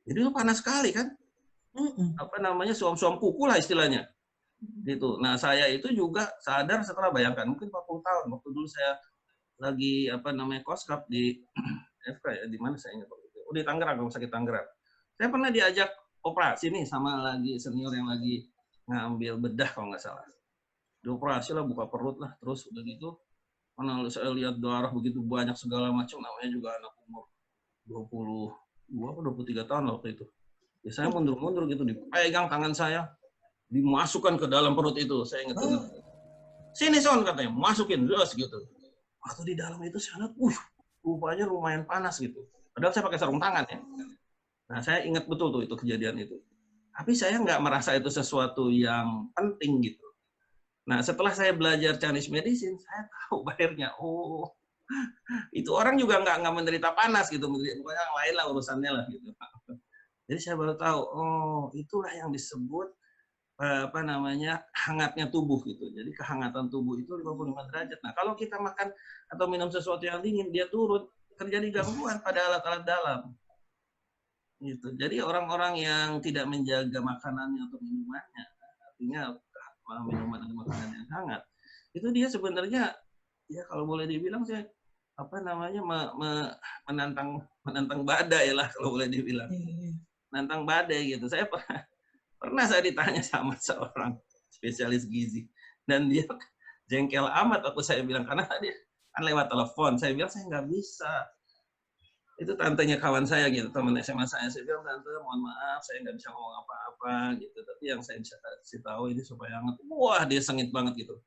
Jadi itu panas sekali kan? Suam-suam kuku lah istilahnya. Gitu. Nah, saya itu juga sadar setelah, bayangkan mungkin 40 tahun waktu dulu saya lagi koskap di FK ya, di mana saya ingat waktu itu. Di Tangerang, Rumah Sakit Tangerang. Saya pernah diajak operasi nih sama lagi senior yang lagi ngambil bedah kalau nggak salah. Dioperasi lah, buka perut lah, terus udah gitu karena saya lihat darah begitu banyak segala macam, namanya juga anak umur 22 atau 23 tahun waktu itu. Ya, saya mundur-mundur gitu, dipegang tangan saya, dimasukkan ke dalam perut itu. Saya ingat banget. Sini Son, katanya, masukin terus gitu. Waktu di dalam itu saya lihat, rupanya lumayan panas gitu. Padahal saya pakai sarung tangan ya. Nah, saya ingat betul tuh itu kejadian itu. Tapi saya nggak merasa itu sesuatu yang penting gitu. Nah, setelah saya belajar Chinese medicine, saya tahu akhirnya, itu orang juga nggak menderita panas gitu, pokoknya yang lain lah urusannya lah gitu. Jadi saya baru tahu, itulah yang disebut hangatnya tubuh gitu. Jadi kehangatan tubuh itu 55 derajat. Nah, kalau kita makan atau minum sesuatu yang dingin, dia turun, terjadi gangguan pada alat-alat dalam. Gitu. Jadi orang-orang yang tidak menjaga makanannya atau minumannya, artinya minuman dan makanan yang hangat, itu dia sebenarnya ya kalau boleh dibilang saya apa namanya menantang badai lah kalau boleh dibilang. Menantang badai gitu. Saya pernah saya ditanya sama seorang spesialis gizi dan dia jengkel amat waktu saya bilang karena dia kan lewat telepon. Saya bilang saya nggak bisa. Itu tantenya kawan saya gitu, teman SMA saya bilang, tante mohon maaf saya nggak bisa ngomong apa-apa gitu, tapi yang saya bisa kasih tahu ini supaya hangat. Wah dia sengit banget gitu.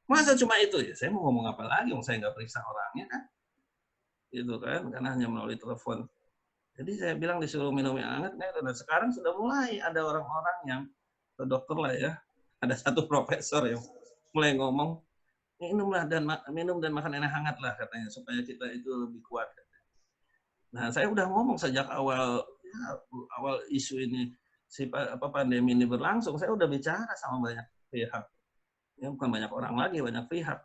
Masa cuma itu ya? Saya mau ngomong apa lagi? Saya nggak periksa orangnya kan, gitu kan? Karena hanya melalui telepon. Jadi saya bilang disuruh minum yang hangat, dan sekarang sudah mulai ada orang-orang yang dokter lah ya, ada satu profesor yang mulai ngomong minum dan makan yang hangat lah katanya supaya kita itu lebih kuat. Nah, saya udah ngomong sejak awal isu ini pandemi ini berlangsung, saya udah bicara sama banyak pihak. Ya, bukan banyak orang lagi, banyak pihak.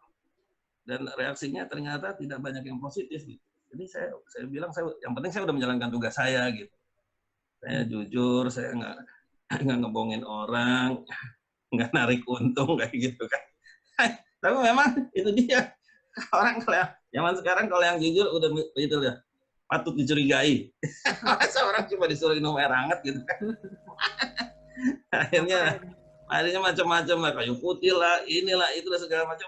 Dan reaksinya ternyata tidak banyak yang positif gitu. Jadi saya bilang yang penting saya udah menjalankan tugas saya gitu. Saya jujur, saya nggak ngebohongin orang, nggak narik untung kayak gitu kan. Tapi memang itu dia orang kalau zaman sekarang kalau yang jujur udah itu ya. Patut dicurigai. Masa orang cuma disuruh minum air hangat gitu kan. akhirnya macam-macam lah, kayu putih lah, inilah, itulah segala macam.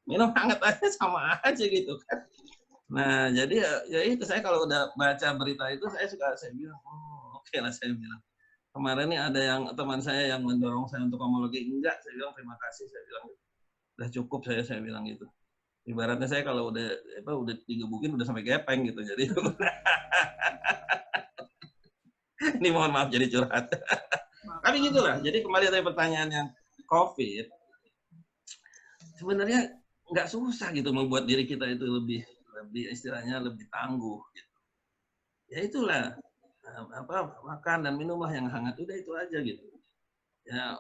Minum hangat aja sama aja gitu kan. Nah, jadi ya itu saya kalau udah baca berita itu saya bilang, oh oke lah saya bilang. Kemarin nih ada yang teman saya yang mendorong saya untuk homologi, enggak, saya bilang terima kasih, saya bilang udah cukup saya bilang gitu. Ibaratnya saya kalau udah digebukin udah sampai gepeng gitu. Jadi ini mohon maaf jadi curhat. Tapi gitulah. Jadi kembali dari pertanyaan yang COVID, sebenarnya nggak susah gitu membuat diri kita itu lebih istilahnya lebih tangguh gitu. Ya itulah makan dan minumlah yang hangat, udah itu aja gitu. Ya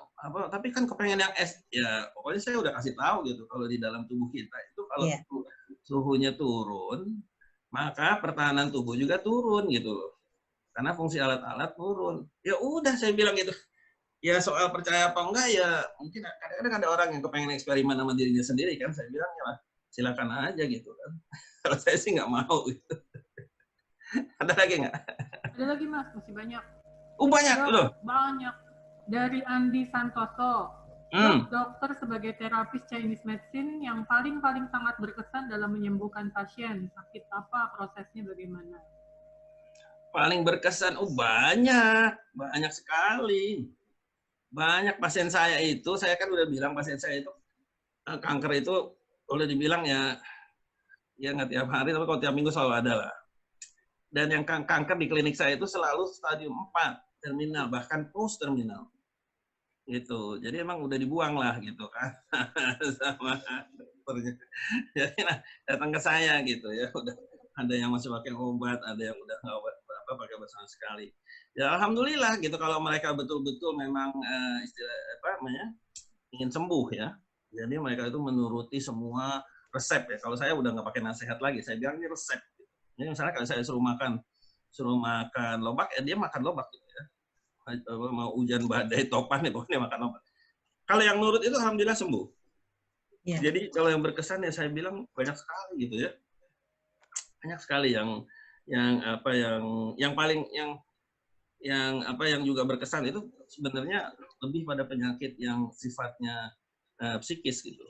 tapi kan kepengen yang es, ya pokoknya saya udah kasih tahu gitu kalau di dalam tubuh kita itu kalau suhunya turun maka pertahanan tubuh juga turun gitu loh, karena fungsi alat-alat turun. Ya udah saya bilang gitu. Ya soal percaya apa enggak ya mungkin kadang-kadang ada orang yang kepengen eksperimen sama dirinya sendiri kan, saya bilang ya silakan aja gitu kan. Kalau saya sih nggak mau gitu. Ada lagi nggak? Ada lagi Mas, masih banyak. Banyak loh. Banyak. Dari Andi Santoso, dokter sebagai terapis Chinese medicine yang paling sangat berkesan dalam menyembuhkan pasien. Sakit apa, prosesnya bagaimana? Paling berkesan, banyak sekali. Banyak pasien saya itu, saya kan udah bilang pasien saya itu kanker itu boleh dibilang ya nggak tiap hari, tapi kalau tiap minggu selalu ada lah. Dan yang kanker di klinik saya itu selalu stadium 4. Terminal, bahkan post terminal gitu. Jadi emang udah dibuang lah gitu kan sama dokternya. Jadi datang ke saya gitu ya, udah ada yang masih pakai obat, ada yang udah nggak pakai obat sama sekali. Ya alhamdulillah gitu kalau mereka betul-betul memang ingin sembuh ya. Jadi mereka itu menuruti semua resep ya. Kalau saya udah nggak pakai nasihat lagi, saya bilang ini resep. Jadi misalnya kalau saya suruh makan lobak, ya dia makan lobak gitu ya. Mau hujan badai topan ya pokoknya makan lobak. Kalau yang nurut itu alhamdulillah sembuh. Yeah. Jadi kalau yang berkesan ya saya bilang banyak sekali gitu ya. Banyak sekali yang juga berkesan itu sebenarnya lebih pada penyakit yang sifatnya psikis gitu.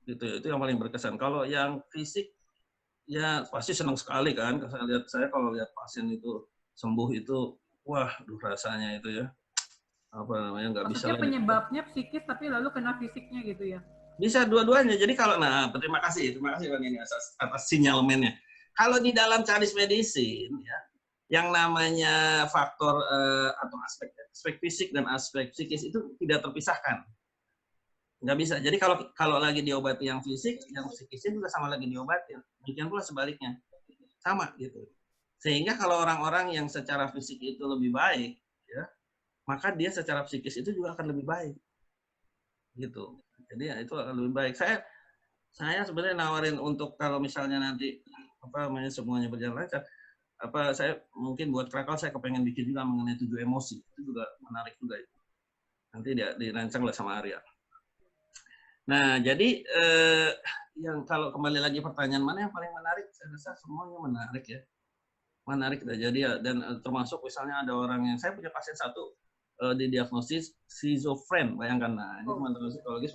Itu yang paling berkesan. Kalau yang fisik ya pasti senang sekali kan. Saya kalau lihat pasien itu sembuh itu wah, rasanya itu ya. Nggak bisa. Maksudnya penyebabnya psikis tapi lalu kena fisiknya gitu ya? Bisa dua-duanya. Jadi kalau terima kasih Bang ini atas sinyalmennya. Kalau di dalam Chinese medicine ya, yang namanya faktor atau aspek fisik dan aspek psikis itu tidak terpisahkan. Nggak bisa. Jadi kalau lagi diobati yang fisik, yang psikisnya juga sama lagi diobati. Demikian pula sebaliknya. Sama gitu. Sehingga kalau orang-orang yang secara fisik itu lebih baik, ya, maka dia secara psikis itu juga akan lebih baik. Gitu. Jadi ya itu akan lebih baik. Saya sebenarnya nawarin untuk kalau misalnya nanti semuanya berjalan lancar, saya mungkin buat Krakal saya kepengen bikin juga mengenai 7 emosi. Itu juga menarik juga itu. Nanti dia dirancang lah sama Arya. Nah, jadi yang kalau kembali lagi pertanyaan mana yang paling menarik, saya rasa semuanya menarik ya. Menarik dah. Jadi ya, dan termasuk misalnya ada orang yang saya punya pasien satu didiagnosis schizofren, bayangkan. Nah, ini teman-teman psikologi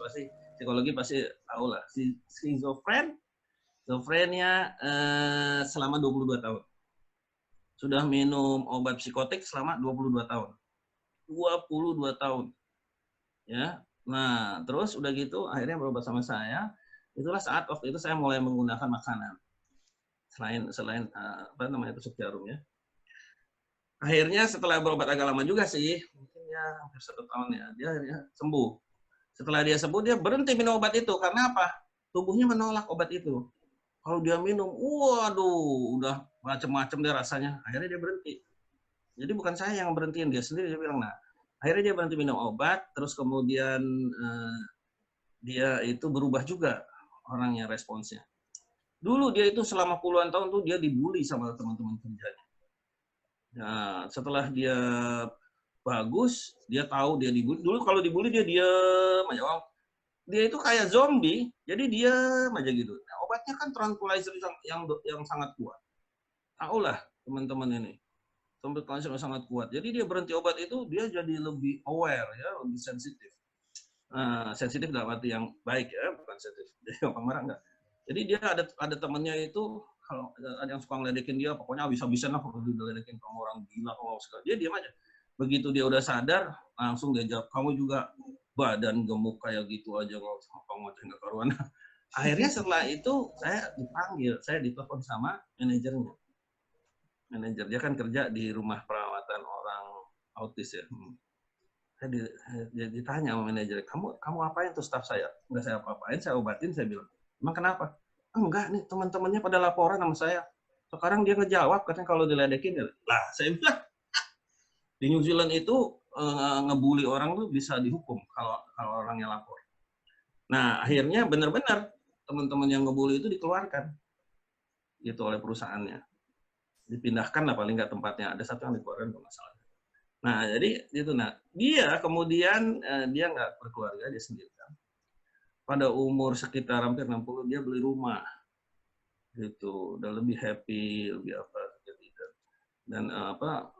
pasti tahu lah. Schizofrenia selama 22 tahun. Sudah minum obat psikotik selama 22 tahun. 22 tahun. Ya. Nah, terus udah gitu akhirnya berobat sama saya. Itulah saat waktu itu saya mulai menggunakan makanan. Selain apa namanya, tusuk jarum ya. Akhirnya setelah berobat agak lama juga sih, mungkin ya hampir 1 tahun ya, dia akhirnya sembuh. Setelah dia sembuh, dia berhenti minum obat itu. Karena apa? Tubuhnya menolak obat itu. Kalau dia minum, waduh, udah macam-macam dia rasanya. Akhirnya dia berhenti. Jadi bukan saya yang berhentiin, dia sendiri. Dia bilang, nah, akhirnya dia berhenti minum obat, terus kemudian dia itu berubah juga orangnya, responsnya. Dulu dia itu selama puluhan tahun tuh dia dibully sama teman-teman kerjanya. Nah, setelah dia bagus, dia tahu dia dibully. Dulu kalau dibully dia diam aja. Dia itu kayak zombie, jadi diam aja gitu. Nah, obatnya kan tranquilizer yang sangat kuat. Tahulah teman-teman ini. Tranquilizer yang sangat kuat. Jadi dia berhenti obat itu, dia jadi lebih aware ya, lebih sensitif. Sensitif dalam arti yang baik ya, bukan sensitif. Jadi gampang marah enggak. Jadi dia ada temannya itu, kalau ada yang suka ngeledekin dia, pokoknya habis-habisan lah kalau diledekin sama orang gila kalau segala. Dia diam aja. Begitu dia udah sadar, langsung dia jawab, kamu juga badan gemuk kayak gitu aja ngomong nggak karuan. Akhirnya setelah itu saya dipanggil, saya ditelepon sama manajernya. Manajer dia kan kerja di rumah perawatan orang autis ya. Saya ditanya sama manajer, kamu apain tuh staff saya? Enggak saya apa-apain, saya obatin, saya bilang. Emang kenapa? Enggak nih, teman-temannya pada laporan sama saya. Sekarang dia ngejawab katanya kalau diledekin. Lah, saya bilang di New Zealand itu ngebully orang tuh bisa dihukum kalau orangnya lapor. Nah, akhirnya benar-benar teman-teman yang ngebully itu dikeluarkan gitu oleh perusahaannya. Dipindahkan lah paling nggak tempatnya. Ada satu yang dikeluarkan kalau nggak salah. Nah, jadi itu. Nah, dia kemudian dia nggak berkeluarga, dia sendiri kan. Pada umur sekitar hampir 60 dia beli rumah. Gitu, udah lebih happy, lebih apa gitu. Dan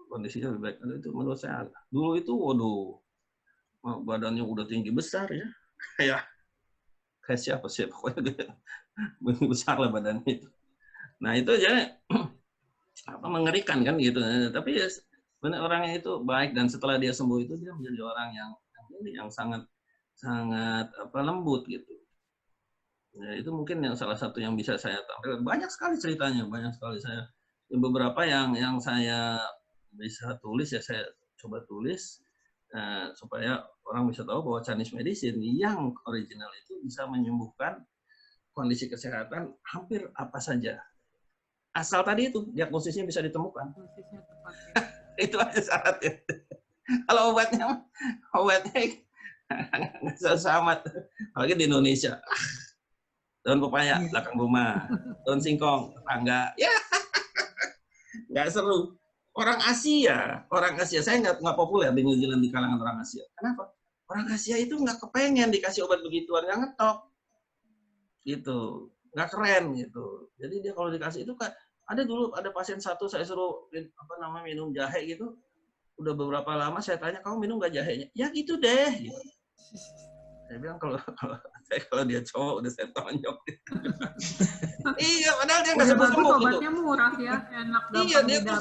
kondisinya lebih baik. Itu menurut saya. Dulu itu waduh, badannya udah tinggi besar ya. Kayak siapa sih pokoknya besar lah badannya itu. Nah, itu jadi mengerikan kan gitu. Tapi ya benar orangnya itu baik, dan setelah dia sembuh itu dia menjadi orang yang sangat lembut gitu. Ya, itu mungkin yang salah satu yang bisa saya tampilkan. Banyak sekali ceritanya, banyak sekali saya. Beberapa yang saya bisa tulis ya saya coba tulis supaya orang bisa tahu bahwa Chinese medicine yang original itu bisa menyembuhkan kondisi kesehatan hampir apa saja. Asal tadi itu diagnosisnya bisa ditemukan. Itu aja syaratnya. Kalau obatnya nggak sama, apalagi di Indonesia. Daun pepaya belakang rumah, daun singkong tetangga, ya nggak seru. Orang Asia saya nggak populer di New Zealand di kalangan orang Asia. Kenapa? Orang Asia itu nggak kepengen dikasih obat begituan, nggak ngetop, gitu, nggak keren gitu. Jadi dia kalau dikasih itu kan ada pasien satu saya suruh minum jahe gitu. Udah beberapa lama saya tanya, kamu minum nggak jahenya? Ya gitu deh. Gitu. Saya bilang kalau dia cowok udah saya tonjok. Iya, padahal dia nggak sembuh gitu. Obatnya murah ya, enak dapat. Iya, dia tuh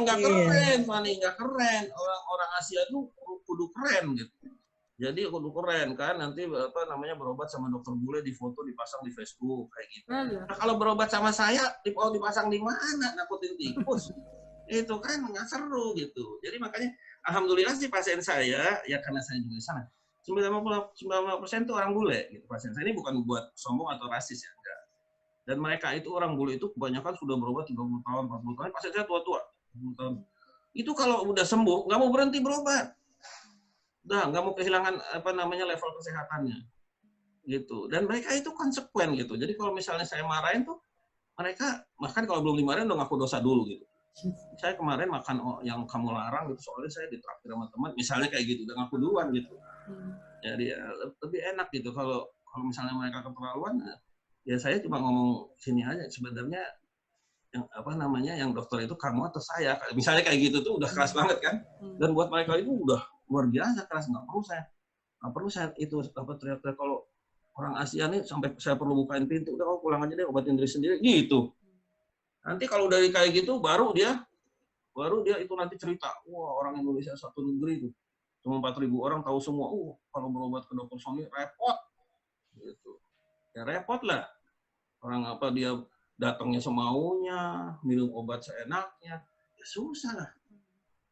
nggak keren, Fani, nggak keren. Orang Asia tuh kudu keren gitu. Jadi kudu keren kan, nanti berobat sama dokter bule di foto dipasang di Facebook kayak gitu. Nah, kalau berobat sama saya dipasang di mana, nakutin tikus. Itu kan nggak seru gitu. Jadi makanya alhamdulillah sih pasien saya, ya karena saya juga di sana, 90% itu orang bule gitu pasien saya. Ini bukan buat sombong atau rasis ya, enggak. Dan mereka itu orang bule itu kebanyakan sudah berobat 30 tahun, 40 tahun, pasien saya tua-tua, 20 tahun. Itu kalau udah sembuh nggak mau berhenti berobat. Udah nggak mau kehilangan level kesehatannya. Gitu. Dan mereka itu konsekuen gitu. Jadi kalau misalnya saya marahin tuh mereka bahkan kalau belum dimarahin udah ngaku dosa dulu gitu. saya kemarin makan yang kamu larang gitu, soalnya saya ditraktir sama teman, misalnya kayak gitu, udah ngaku duluan gitu. Jadi lebih enak gitu kalau misalnya mereka keterlaluan, ya saya cuma ngomong sini aja, sebenarnya yang apa namanya, yang dokter itu kamu atau saya, misalnya kayak gitu tuh udah keras banget kan. Dan buat mereka itu udah luar biasa keras, nggak perlu saya itu apa teriak-teriak. Kalau orang Asia nih sampai saya perlu bukain pintu, udah kau pulang aja deh, obatin diri sendiri gitu. Nanti kalau dari kayak gitu baru dia itu nanti cerita, wah orang Indonesia satu negeri itu cuma 4.000 orang tahu semua, kalau berobat ke dokter suami repot gitu. Ya repot lah, orang apa dia datangnya semaunya, minum obat seenaknya, ya susah lah.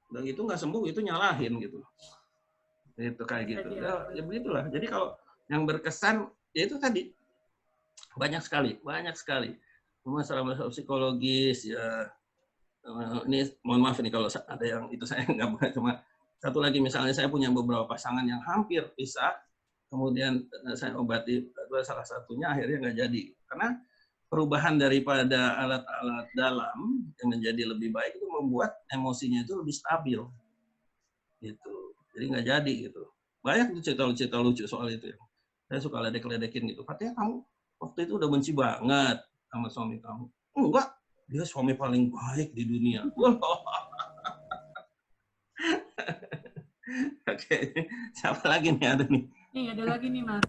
Udah gitu nggak sembuh itu nyalahin gitu. Itu kayak gitu. Ya begitulah. Jadi kalau yang berkesan ya itu tadi banyak sekali masalah psikologis ya. Ini mohon maaf ini kalau ada yang itu saya nggak bukan, cuma satu lagi misalnya saya punya beberapa pasangan yang hampir pisah, kemudian saya obati salah satunya akhirnya nggak jadi karena perubahan daripada alat-alat dalam yang menjadi lebih baik itu membuat emosinya itu lebih stabil gitu, jadi nggak jadi gitu. Banyak cerita lucu soal itu ya. Saya suka ledek-ledekin gitu, katanya kamu waktu itu udah benci banget sama suami kamu. Enggak, dia suami paling baik di dunia. Oke, siapa lagi nih ada nih? Nih ada lagi nih Mas.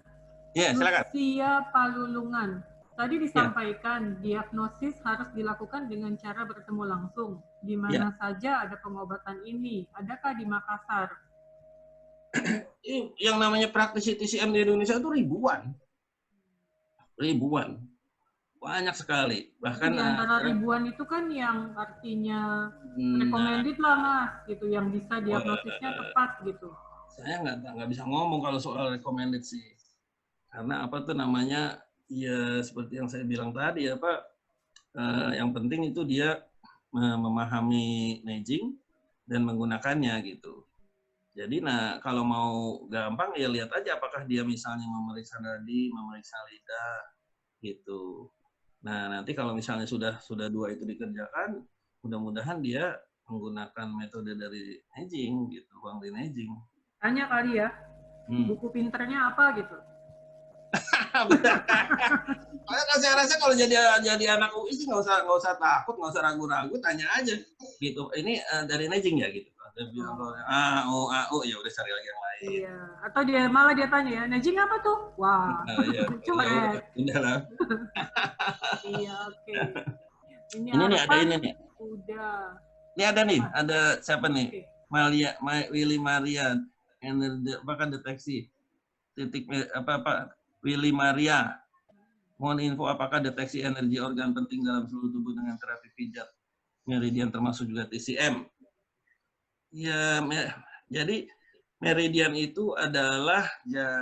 Ya, silakan. Lucia Palulungan. Tadi disampaikan diagnosis harus dilakukan dengan cara bertemu langsung. Di mana saja ada pengobatan ini? Adakah di Makassar? Yang namanya praktisi TCM di Indonesia itu ribuan, banyak sekali. Bahkan di antara ribuan itu kan yang artinya recommended lah Mas, gitu, yang bisa diagnosisnya tepat gitu. Saya nggak bisa ngomong kalau soal recommended sih, karena apa tuh namanya ya seperti yang saya bilang tadi ya Pak, yang penting itu dia memahami Neijing dan menggunakannya gitu. Jadi kalau mau gampang ya lihat aja apakah dia misalnya memeriksa nadi, memeriksa lidah gitu. Nah, nanti kalau misalnya sudah dua itu dikerjakan, mudah-mudahan dia menggunakan metode dari Neijing gitu, Wang Di Neijing. Tanya kali ya, buku pinternya apa gitu. Saya rasa kalau jadi anak UI sih nggak usah takut, nggak usah ragu-ragu, tanya aja gitu. Ini dari Neijing ya gitu. Dia bilang AU ya udah cari lagi yang lain. Iya. Atau malah dia tanya ya, Neijing apa tuh? Wah. Coret. Udahlah. Iya, oke. Ini nih ada ini nih. Udah. Ini ada nih, ada siapa nih? Willy Maria, energi apakah deteksi titik apa Willy Maria. Mohon info apakah deteksi energi organ penting dalam seluruh tubuh dengan terapi pijat meridian termasuk juga TCM. Ya, jadi meridian itu adalah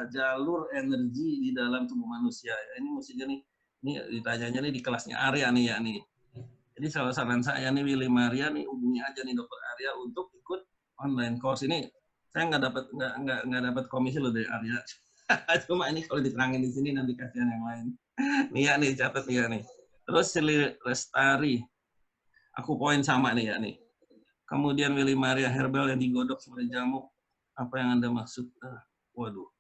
jalur energi di dalam tubuh manusia. Ini mestinya nih, ini ditanyanya nih di kelasnya Arya nih ya nih. Jadi saran saya nih Willy Maria nih, hubungi aja nih Dokter Arya untuk ikut online course ini. Saya nggak dapat komisi loh dari Arya. Cuma ini kalau diterangin di sini nanti kasihan yang lain. Nih ya nih catat ya nih. Terus Lestari, aku poin sama nih ya nih. Kemudian Willy Maria herbal yang digodok sebagai jamu, apa yang Anda maksud? Waduh,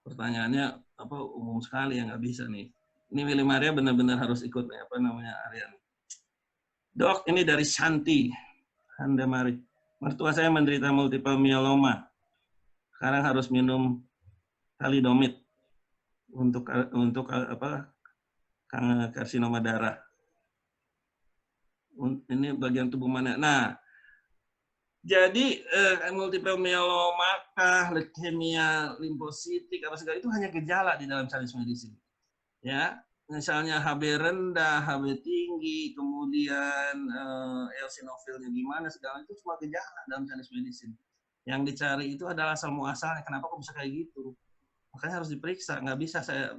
pertanyaannya apa umum sekali ya nggak bisa nih. Ini Willy Maria benar-benar harus ikut nih, apa namanya Aryan. Dok, ini dari Shanti, Anda mari. Mertua saya menderita multiple myeloma. Sekarang harus minum thalidomid untuk apa? Karsinoma darah. Ini bagian tubuh mana? Nah, jadi multiple myeloma, leukemia limfositik, apa segala itu hanya gejala di dalam Chinese medicine. Ya, misalnya HB rendah, HB tinggi, kemudian eosinofilnya gimana, segala itu cuma gejala dalam Chinese medicine. Yang dicari itu adalah asal muasalnya. Kenapa kok bisa kayak gitu? Makanya harus diperiksa. Nggak bisa saya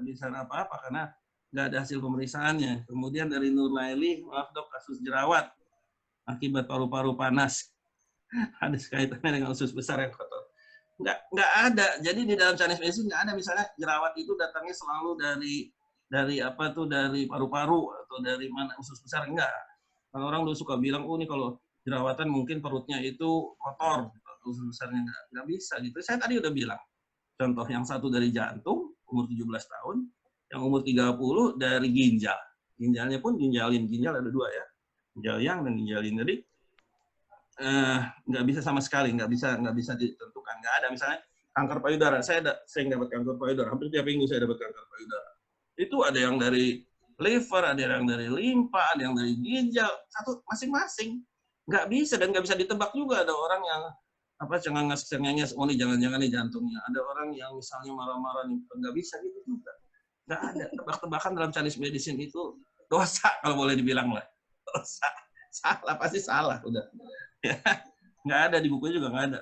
bicara apa-apa karena nggak ada hasil pemeriksaannya. Kemudian dari Nur Laili, maaf dok, kasus jerawat akibat paru-paru panas. Ada kaitannya dengan usus besar yang kotor. Nggak ada. Jadi di dalam Chinese medicine nggak ada misalnya jerawat itu datangnya selalu dari apa tuh, dari paru-paru atau dari mana usus besar, enggak. Kalau orang dulu suka bilang, oh ini kalau jerawatan mungkin perutnya itu kotor, besarnya nggak bisa gitu. Saya tadi udah bilang, contoh yang satu dari jantung, umur 17 tahun, yang umur 30 dari ginjal. Ginjalnya pun ginjal ada dua ya, ginjal yang dan ginjal in. Jadi nggak bisa sama sekali, nggak bisa ditentukan. Nggak ada misalnya kanker payudara. Saya sering dapat kanker payudara, hampir tiap minggu saya dapat kanker payudara. Itu ada yang dari liver, ada yang dari limpa, ada yang dari ginjal, satu masing-masing. Nggak bisa dan nggak bisa ditebak juga. Ada orang yang cengenges, oh ini jangan-jangan nih jantungnya. Ada orang yang misalnya marah-marah nih, nggak bisa gitu juga. Nggak ada tebak-tebakan dalam Chinese medicine itu dosa kalau boleh dibilang lah. Dosa, salah pasti salah udah. Ya, nggak ada di bukunya juga nggak ada.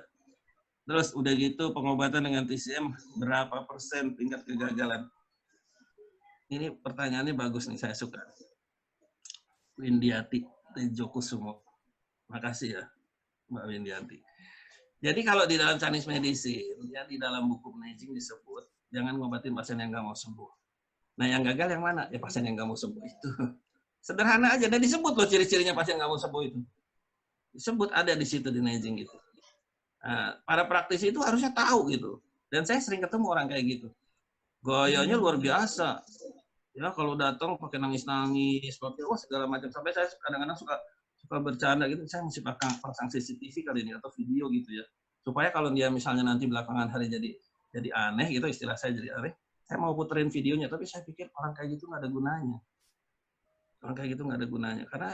Terus udah gitu pengobatan dengan TCM berapa persen tingkat kegagalan? Ini pertanyaannya bagus nih, saya suka. Windiati Tejokusumo. Makasih ya, Mbak Windiati. Jadi kalau di dalam Chinese medicine, ya di dalam buku Neijing disebut, jangan ngobatin pasien yang nggak mau sembuh. Nah yang gagal yang mana? Ya pasien yang nggak mau sembuh itu. Sederhana aja, dan disebut loh ciri-cirinya pasien nggak mau sembuh itu. Disebut ada di situ di Neijing gitu. Nah, para praktisi itu harusnya tahu gitu. Dan saya sering ketemu orang kayak gitu. Gayanya luar biasa. Ya kalau datang pakai nangis-nangis, pakai segala macam. Sampai saya kadang-kadang suka bercanda gitu. Saya mesti pasang CCTV kali ini atau video gitu ya. Supaya kalau dia misalnya nanti belakangan hari jadi aneh gitu, istilah saya jadi aneh. Saya mau puterin videonya, tapi saya pikir orang kayak gitu nggak ada gunanya. Orang kayak gitu nggak ada gunanya karena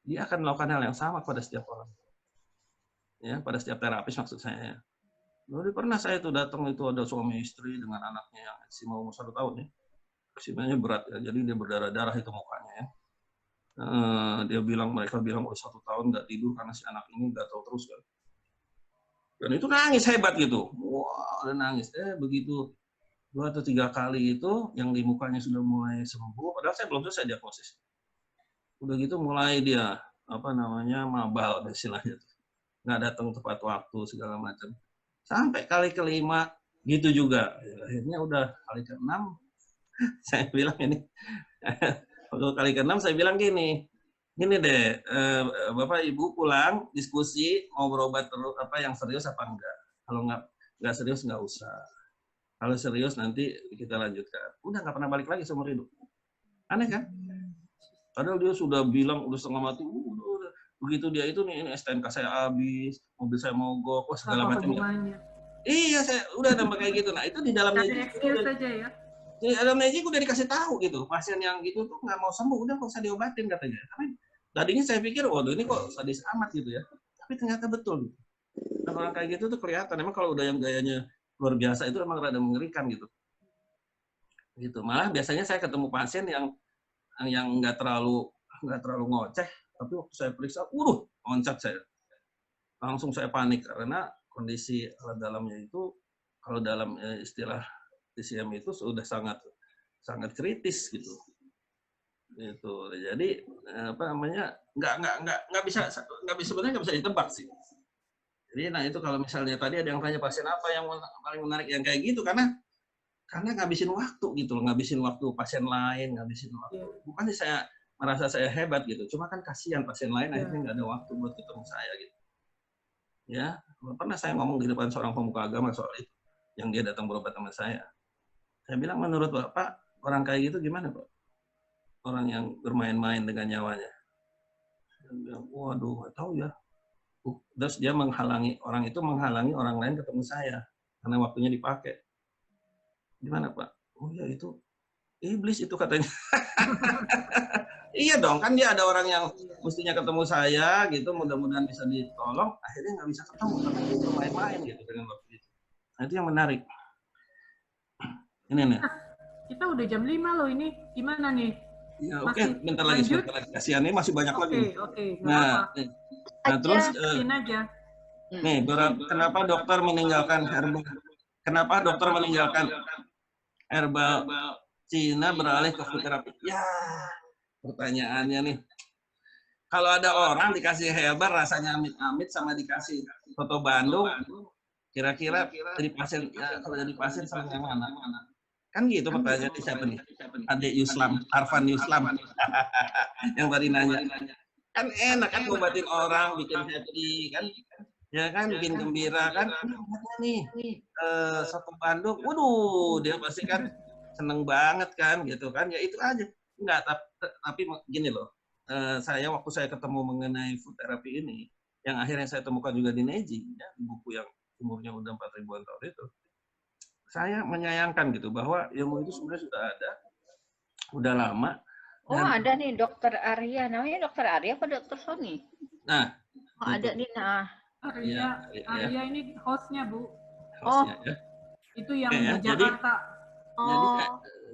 dia akan melakukan hal yang sama pada setiap orang. Ya, pada setiap terapis maksud saya. Dulu pernah saya itu datang itu ada suami istri dengan anaknya yang eksim umur 1 tahun ya. Eksimnya berat ya, jadi dia berdarah-darah itu mukanya ya. Mereka bilang 1 tahun nggak tidur karena si anak ini nggak tahu terus kan. Dan itu nangis hebat gitu. Wah, udah nangis. Begitu 2 atau 3 kali itu yang di mukanya sudah mulai sembuh, padahal saya belum selesai diagnosis. Udah gitu mulai dia mabal istilahnya. Nggak datang tepat waktu segala macam. Sampai kali ke-5 gitu juga. Akhirnya udah kali ke-6 saya bilang ini. Waktu kali ke-6 saya bilang gini deh, Bapak Ibu pulang diskusi mau berobat terus yang serius apa enggak. Kalau nggak serius nggak usah. Kalau serius nanti kita lanjutkan. Udah nggak pernah balik lagi seumur hidup. Aneh kan? Padahal dia sudah bilang udah setengah mati. Begitu dia itu nih, ini STNK saya habis, mobil saya mogok, segala macam. Iya, saya udah tambah kayak gitu. Nah itu di dalam Neijing saja ya. Di dalam Neijing udah dikasih tahu gitu, pasien yang gitu tuh nggak mau sembuh, udah nggak usah diobatin katanya. Tapi tadinya saya pikir, waduh ini kok sadis amat gitu ya. Tapi ternyata betul. Gitu. Dan orang kayak gitu tuh kelihatan. Emang kalau udah yang gayanya luar biasa itu emang rada mengerikan gitu. Gitu. Malah biasanya saya ketemu pasien yang nggak terlalu ngoceh. Tapi waktu saya periksa, loncat saya. Langsung saya panik karena kondisi alat dalamnya itu, kalau dalam istilah TCM itu sudah sangat kritis gitu. Gitu. Jadi nggak bisa sebenarnya nggak bisa ditebak sih. Jadi itu kalau misalnya tadi ada yang tanya pasien apa yang paling menarik yang kayak gitu karena ngabisin waktu gitu loh, ngabisin waktu pasien lain, ngabisin waktu. Bukan sih saya merasa saya hebat gitu, cuma kan kasihan pasien lain akhirnya nggak ada waktu buat ketemu saya gitu. Ya, pernah saya ngomong di depan seorang pemuka agama soal itu, yang dia datang berobat sama saya. Saya bilang, menurut Bapak, orang kayak gitu gimana Pak? Orang yang bermain-main dengan nyawanya. Dia bilang, waduh, nggak tahu ya. Terus dia menghalangi orang lain ketemu saya, karena waktunya dipakai. Gimana Pak? Oh ya itu, iblis itu katanya. Iya dong, kan dia ada orang yang mestinya ketemu saya gitu, mudah-mudahan bisa ditolong, akhirnya nggak bisa ketemu, karena dia main-main gitu dengan waktu itu. Nah itu yang menarik. Ini nih. Kita udah jam 5 loh ini, gimana nih? Ya oke, bentar lagi. Kasihan nih masih banyak lagi. Oke. Nah terus aja. Nih, kenapa dokter meninggalkan herbal? Kenapa dokter meninggalkan herbal Cina beralih ke food therapy? Ya, pertanyaannya nih. Kalau ada orang dikasih herbal rasanya amit-amit sama dikasih soto Bandung, kira-kira jadi pasien kalau jadi pasien sama yang mana? Kan gitu pertanyaannya siapa nih? Ade Yuslam, Arfan Yuslam. Yang tadi nanya. Kan enak kan ngobatin orang, bikin happy kan, ya kan, bikin gembira kan. Ini obatnya nih, soto Bandung. Waduh, dia pasti kan seneng banget kan, gitu kan. Ya itu aja. Enggak, tapi gini loh. Saya waktu saya ketemu mengenai food therapy ini, yang akhirnya saya temukan juga di Neji, ya, buku yang umurnya udah 4.000-an tahun itu, saya menyayangkan gitu bahwa ilmu itu sebenarnya sudah ada, udah lama. Oh, ada nih Dokter Arya. Namanya Dokter Arya apa Dokter Sony? Nah, oh, ada nih. Nah, Arya ini hostnya, Bu. Hostnya, ya. Itu yang di Jakarta.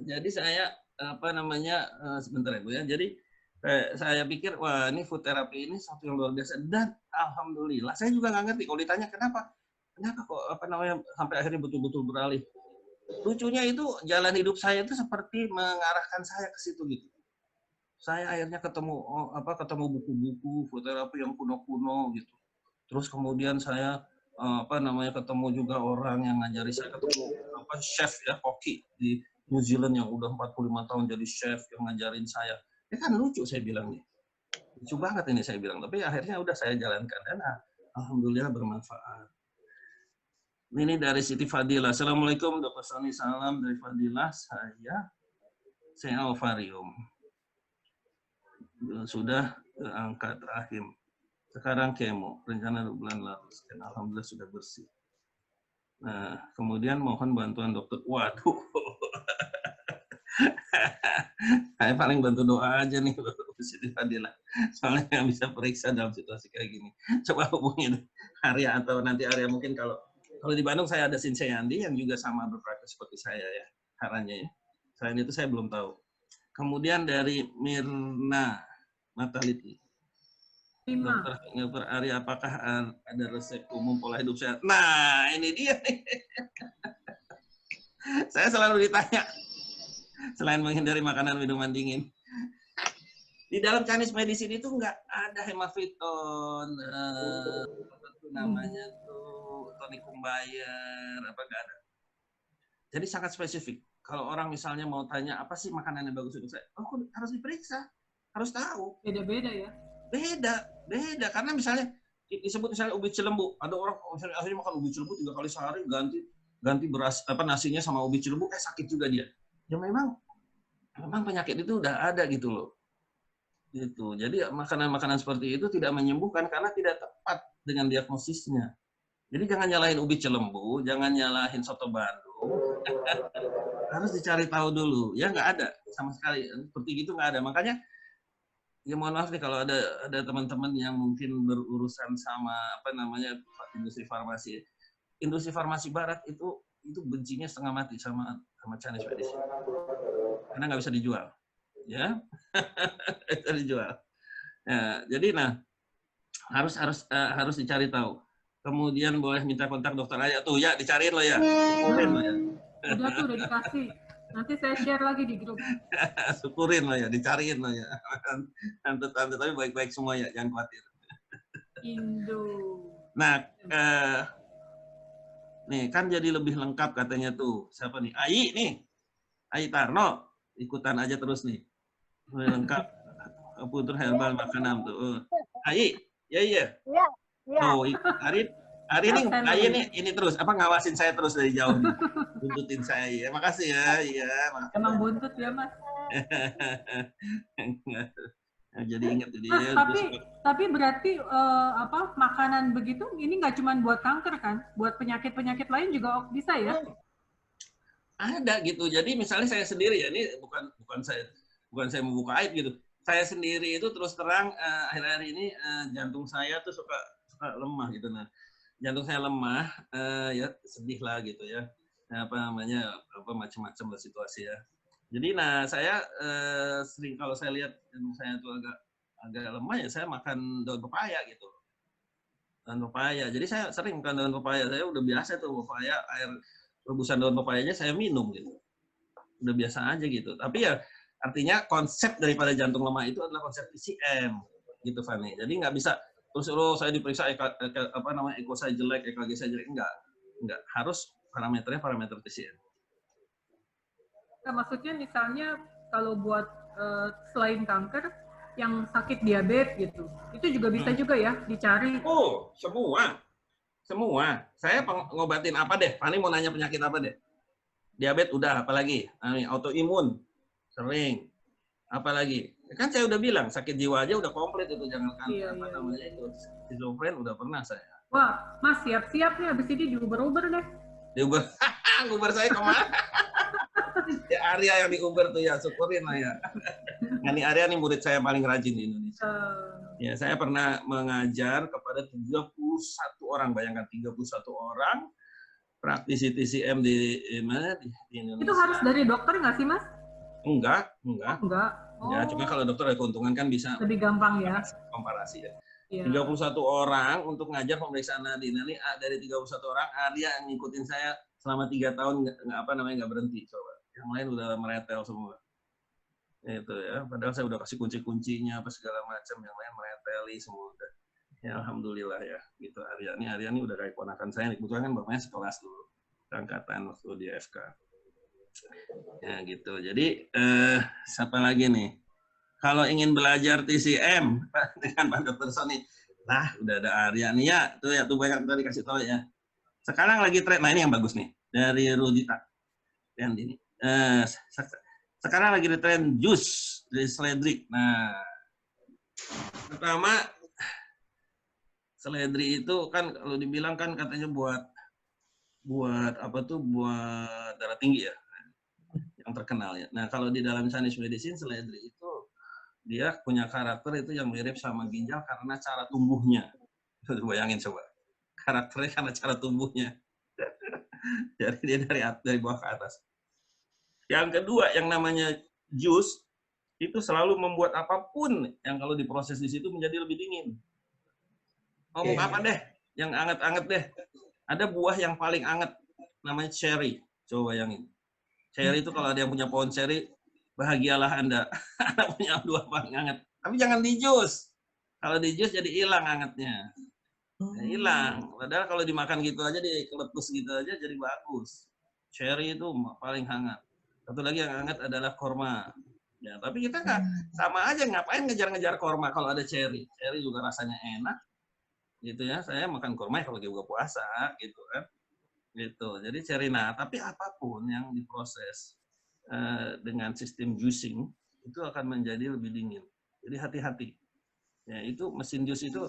Jadi saya apa namanya, sebentar ya Bu ya. Jadi saya pikir wah ini food therapy ini satu yang luar biasa, dan alhamdulillah saya juga nggak ngerti kalau ditanya kenapa kok apa namanya sampai akhirnya betul-betul beralih. Lucunya itu jalan hidup saya itu seperti mengarahkan saya ke situ gitu. Saya akhirnya ketemu buku-buku food therapy yang kuno-kuno gitu. Terus kemudian saya apa namanya ketemu juga orang yang ngajari saya, ketemu chef ya, koki di New Zealand yang udah 45 tahun jadi chef yang ngajarin saya. Ya kan lucu, saya bilang nih. Lucu banget ini saya bilang, tapi akhirnya udah saya jalankan dan alhamdulillah bermanfaat. Ini dari Siti Fadila. Assalamualaikum Dr. Sony, salam dari Fadila. Saya Alvarium. Sudah ke angka terakhir. Sekarang kemo, rencana 2 bulan lalu. Dan alhamdulillah sudah bersih. Nah, kemudian mohon bantuan dokter. Waduh. Saya paling bantu doa aja nih, Siti Fadila. Soalnya nggak bisa periksa dalam situasi kayak gini. Coba hubungin Arya atau nanti Arya, mungkin kalau di Bandung saya ada Sinse Yandi yang juga sama berpraktek seperti saya ya, caranya ya. Selain itu saya belum tahu. Kemudian dari Mirna Mataliti. Dokter Arya, apakah ada resep umum pola hidup sehat? Nah, ini dia nih. Saya selalu ditanya, selain menghindari makanan minuman dingin. Di dalam Chinese medicine itu nggak ada hemaviton, apa tuh namanya tuh, tonic kumbayar, apa nggak ada. Jadi sangat spesifik. Kalau orang misalnya mau tanya apa sih makanan yang bagus untuk saya, harus diperiksa, harus tahu. Beda-beda ya. Beda. Karena misalnya disebut misalnya ubi cilembu, ada orang misalnya akhirnya makan ubi cilembu 3 kali sehari, ganti beras nasinya sama ubi cilembu, sakit juga dia. Ya memang penyakit itu udah ada gitu loh. Gitu. Jadi makanan-makanan seperti itu tidak menyembuhkan karena tidak tepat dengan diagnosisnya. Jadi jangan nyalahin ubi cilembu, jangan nyalahin soto Bandung. Harus dicari tahu dulu. Ya nggak ada sama sekali. Seperti gitu nggak ada. Makanya ya mohon maaf nih kalau ada teman-teman yang mungkin berurusan sama apa namanya industri farmasi. Industri farmasi barat itu bencinya setengah mati sama Chinese medicine. Karena nggak bisa dijual. Ya. Bisa dijual. Ya, jadi harus dicari tahu. Kemudian boleh minta kontak dokter Arya tuh ya, dicariin lo ya. Syukurin lo ya. Udah dikasih. Nanti saya share lagi di grup. Syukurin lo ya, dicariin lo ya. Tante tapi baik-baik semua ya, jangan khawatir. Indo. Nah, nih kan jadi lebih lengkap katanya tuh. Siapa nih? Ai Tarno, ikutan aja terus nih. Lebih lengkap. Putur herbal makanan tuh. Ai, iya. Oh, hari ini terus apa ngawasin saya terus dari jauh nih. Buntutin saya ya. Makasih ya. Iya, makasih. Emang buntut ya, Mas. Jadi ingat jadi Mas, tapi berarti makanan begitu ini nggak cuma buat kanker kan? Buat penyakit-penyakit lain juga bisa ya? Ada gitu. Jadi misalnya saya sendiri ya, ini bukan saya membuka aib gitu. Saya sendiri itu terus terang akhir-akhir ini jantung saya tuh suka lemah gitu. Nah, jantung saya lemah, ya sedih lah gitu ya. Macam-macam lah situasi ya. Jadi saya sering kalau saya lihat jantung saya tuh agak lemah ya saya makan daun pepaya gitu. Daun pepaya. Jadi saya sering makan daun pepaya. Saya udah biasa tuh pepaya, air rebusan daun pepayanya saya minum gitu. Udah biasa aja gitu. Tapi ya artinya konsep daripada jantung lemah itu adalah konsep TCM gitu Fanny. Jadi nggak bisa terus saya diperiksa eko saya jelek, EKG saya jelek, enggak. Harus parameternya parameter TCM. Nah, maksudnya misalnya kalau buat selain kanker yang sakit diabetes gitu. Itu juga bisa juga ya dicari. Oh, semua. Saya ngobatin apa deh? Fani mau nanya penyakit apa deh? Diabetes udah, apalagi? Autoimun, sering. Apalagi? Kan saya udah bilang, sakit jiwa aja udah komplit itu. Jangankan namanya itu. Schizofren udah pernah saya. Wah, Mas siap-siap nih, habis ini diuber-uber deh. Diuber? Uber saya kemana? Ya Arya yang di Uber tuh ya, syukurin lah ya. Ini Arya nih murid saya paling rajin di Indonesia. Ya, saya pernah mengajar kepada 31 orang, bayangkan 31 orang praktisi TCM di Indonesia. Itu harus dari dokter nggak sih, Mas? Enggak. Oh. Ya, cuma kalau dokter ada keuntungan kan bisa lebih gampang ya. Komparasi ya. Ya. 31 orang untuk ngajar pemeriksaan Nadine. Ini dari 31 orang, Arya yang ngikutin saya selama 3 tahun nggak berhenti coba. Yang lain udah meretel semua. Itu ya, padahal saya udah kasih kunci-kuncinya apa segala macam, yang lain mereteli semua udah. Ya alhamdulillah ya, gitu Arya ini udah kayak ponakan saya, kebetulan kan bapaknya sekelas dulu, angkatan waktu di FK. Ya gitu. Jadi siapa lagi nih? Kalau ingin belajar TCM dengan Pak Dr. Sony, nah udah ada Arya nih ya, tuh banyak tadi kasih tahu ya. Sekarang lagi tren, nah ini yang bagus nih dari Rudita. Yang ini. Sekarang lagi di tren jus dari seledri. Nah, pertama seledri itu kan kalau dibilang kan katanya buat apa tuh, buat darah tinggi ya, yang terkenal ya. Nah, kalau di dalam Chinese medicine seledri itu dia punya karakter itu yang mirip sama ginjal karena cara tumbuhnya. Bayangin coba, karakternya karena cara tumbuhnya. Jadi dia dari bawah ke atas. Yang kedua, yang namanya jus itu selalu membuat apapun yang kalau diproses di situ menjadi lebih dingin. Ngomong apa deh? Yang anget-anget deh. Ada buah yang paling anget, namanya cherry. Coba bayangin. Cherry itu kalau ada yang punya pohon cherry, bahagialah Anda. Anda punya buah paling anget. Tapi jangan di jus. Kalau di jus jadi hilang angetnya. Hilang. Padahal kalau dimakan gitu aja, dikeletus gitu aja jadi bagus. Cherry itu paling hangat. Satu lagi yang hangat adalah korma. Ya, tapi kita nggak sama aja, ngapain ngejar-ngejar korma kalau ada cherry. Cherry juga rasanya enak. Gitu ya. Saya makan korma kalau lagi buka puasa gitu kan. Gitu. Jadi cherry, nah, tapi apapun yang diproses dengan sistem juicing itu akan menjadi lebih dingin. Jadi hati-hati. Ya, itu mesin jus itu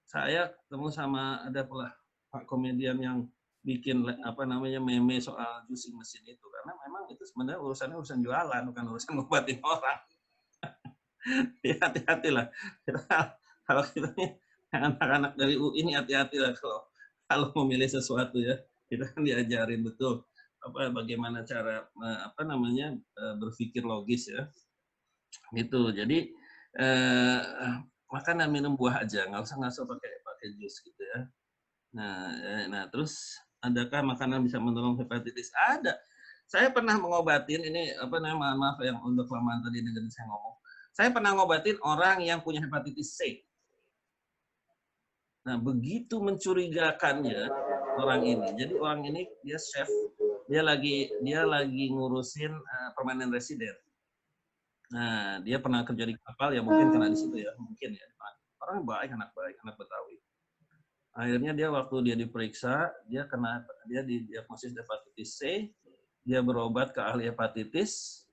saya ketemu sama ada Pak komedian yang bikin apa namanya meme soal juicing mesin itu, karena memang itu sebenarnya urusan jualan, bukan urusan ngobatin orang. Ya, hati-hatilah. Kalau kita nih anak-anak dari UI ini hati-hatilah kalau memilih sesuatu ya. Kita kan diajarin betul bagaimana cara berpikir logis ya. Gitu. Jadi makan dan minum buah aja, nggak usah pakai jus gitu ya. Nah terus adakah makanan bisa menolong hepatitis? Ada. Saya pernah mengobatin ini maaf yang untuk kelamaan tadi dengan saya ngomong. Saya pernah ngobatin orang yang punya hepatitis C. Nah begitu mencurigakannya orang ini. Jadi orang ini dia chef, dia lagi ngurusin permanent resident. Nah, dia pernah kerja di kapal ya, mungkin kena di situ ya, mungkin ya. Orang anak Betawi. Akhirnya dia waktu dia diperiksa, dia didiagnosis hepatitis C, dia berobat ke ahli hepatitis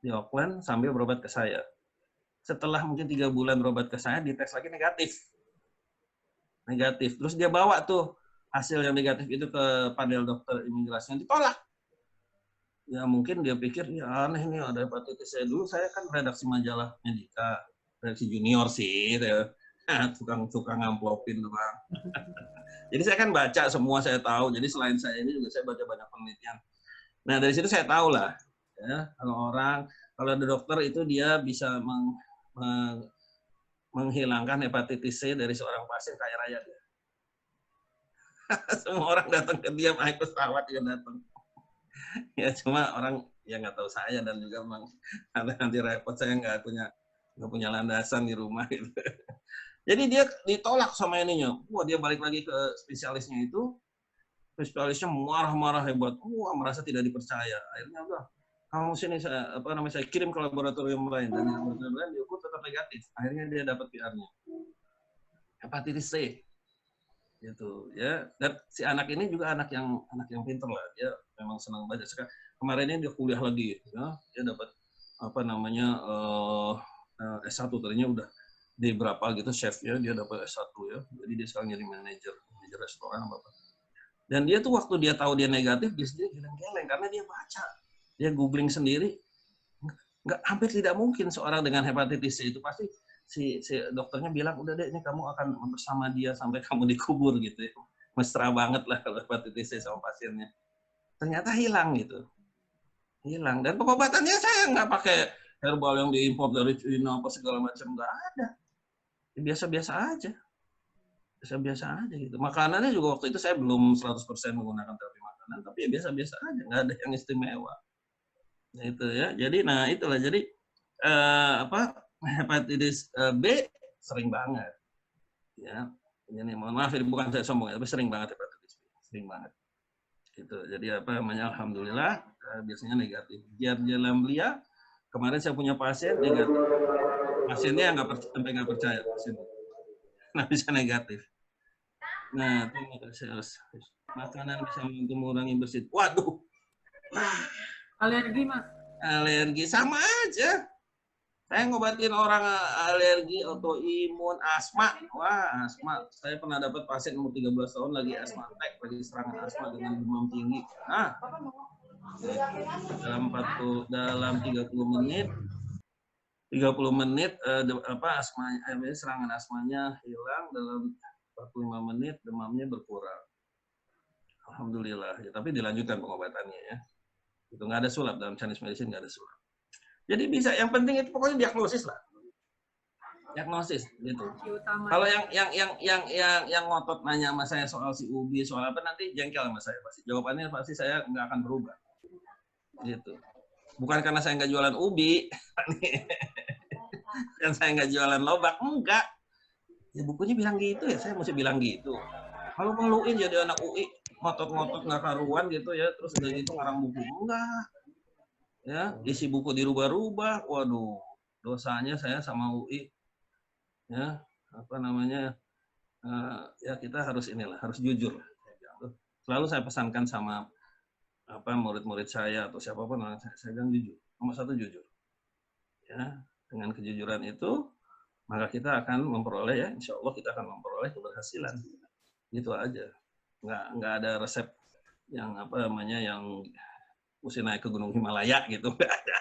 di Auckland sambil berobat ke saya. Setelah mungkin 3 bulan berobat ke saya, dites lagi negatif. Terus dia bawa tuh hasil yang negatif itu ke panel dokter imigrasi, yang ditolak. Ya mungkin dia pikir, ya aneh nih ada hepatitis saya. Dulu saya kan redaksi majalah Medika, redaksi junior sih, tukang ngamplopin doang. Jadi saya kan baca semua, saya tahu. Jadi selain saya ini juga saya baca banyak penelitian. Nah dari situ saya tahu lah, ya, kalau ada dokter itu dia bisa menghilangkan hepatitis C dari seorang pasien kaya raya dia. Semua orang datang ke dia, naik pesawat dia datang. Ya cuma orang yang nggak tahu saya, dan juga memang nanti repot, saya nggak punya landasan di rumah gitu. Jadi dia ditolak sama ininya. Wah, dia balik lagi ke spesialisnya itu. Spesialisnya marah-marah hebat. Wah, merasa tidak dipercaya. Akhirnya udah kamu sini saya kirim ke laboratorium lain, dan di laboratorium lain diukur tetap negatif. Akhirnya dia dapat PR-nya. Hepatitis C. Gitu ya. Dan si anak ini juga anak yang pintar lah. Dia memang senang baca. Kemarin ini dia kuliah lagi ya. Dia dapat S1, tadinya udah D berapa gitu chef ya, dia dapat S1 ya. Jadi dia sekarang jadi manajer restoran apa. Dan dia tuh waktu dia tahu dia negatif, dia sendiri geleng-geleng karena dia baca. Dia googling sendiri. Hampir tidak mungkin seorang dengan hepatitis C itu pasti si dokternya bilang, udah deh, ini kamu akan bersama dia sampai kamu dikubur gitu ya. Mesra banget lah kalau hepatitis C sama pasiennya. Ternyata hilang gitu. Hilang. Dan pengobatannya saya nggak pakai herbal yang diimpor dari Cina apa segala macam, nggak ada. Biasa-biasa aja. Biasa-biasa aja gitu. Makanannya juga waktu itu saya belum 100% menggunakan terapi makanan, tapi ya biasa-biasa aja, nggak ada yang istimewa. Nah, itu ya. Jadi itulah. Jadi hepatitis B sering banget. Ya. Ini mohon maaf ini bukan saya sombong, tapi sering banget hepatitis B. Sering banget. Gitu. Jadi alhamdulillah biasanya negatif. Giardia lamblia, kemarin saya punya pasien negatif. Pasiennya sampai nggak percaya pasiennya. Nah, bisa negatif. Nah, makanan bisa mengurangi bersin. Waduh. Alergi, Mas? Alergi sama aja. Saya ngobatin orang alergi, autoimun, asma. Wah, asma. Saya pernah dapat pasien umur 13 tahun lagi asma attack, lagi serangan asma dengan demam tinggi. Nah, dalam 30 menit serangan asmanya hilang, dalam 45 menit demamnya berkurang. Alhamdulillah. Ya, tapi dilanjutkan pengobatannya ya. Itu nggak ada sulap dalam Chinese medicine, nggak ada sulap. Jadi bisa, yang penting itu pokoknya diagnosis lah. Diagnosis gitu. Kalau yang ngotot nanya sama saya soal si ubi, soal apa, nanti jengkel sama saya pasti. Jawabannya pasti saya nggak akan berubah. Gitu. Bukan karena saya nggak jualan ubi, dan saya nggak jualan lobak, enggak. Ya bukunya bilang gitu ya, saya mesti bilang gitu. Kalau ngeluin jadi anak UI, ngotot-ngotot nggak karuan gitu ya, terus udah gitu ngarang buku, enggak. Ya, isi buku dirubah-rubah, waduh, dosanya saya sama UI. Ya, ya kita harus harus jujur. Selalu saya pesankan sama murid-murid saya atau siapapun, saya bilang jujur. Nomor satu jujur. Ya, dengan kejujuran itu maka kita akan memperoleh, ya insya Allah kita akan memperoleh keberhasilan. Gitu aja. Nggak ada resep yang yang mesti naik ke Gunung Himalaya gitu, nggak ada.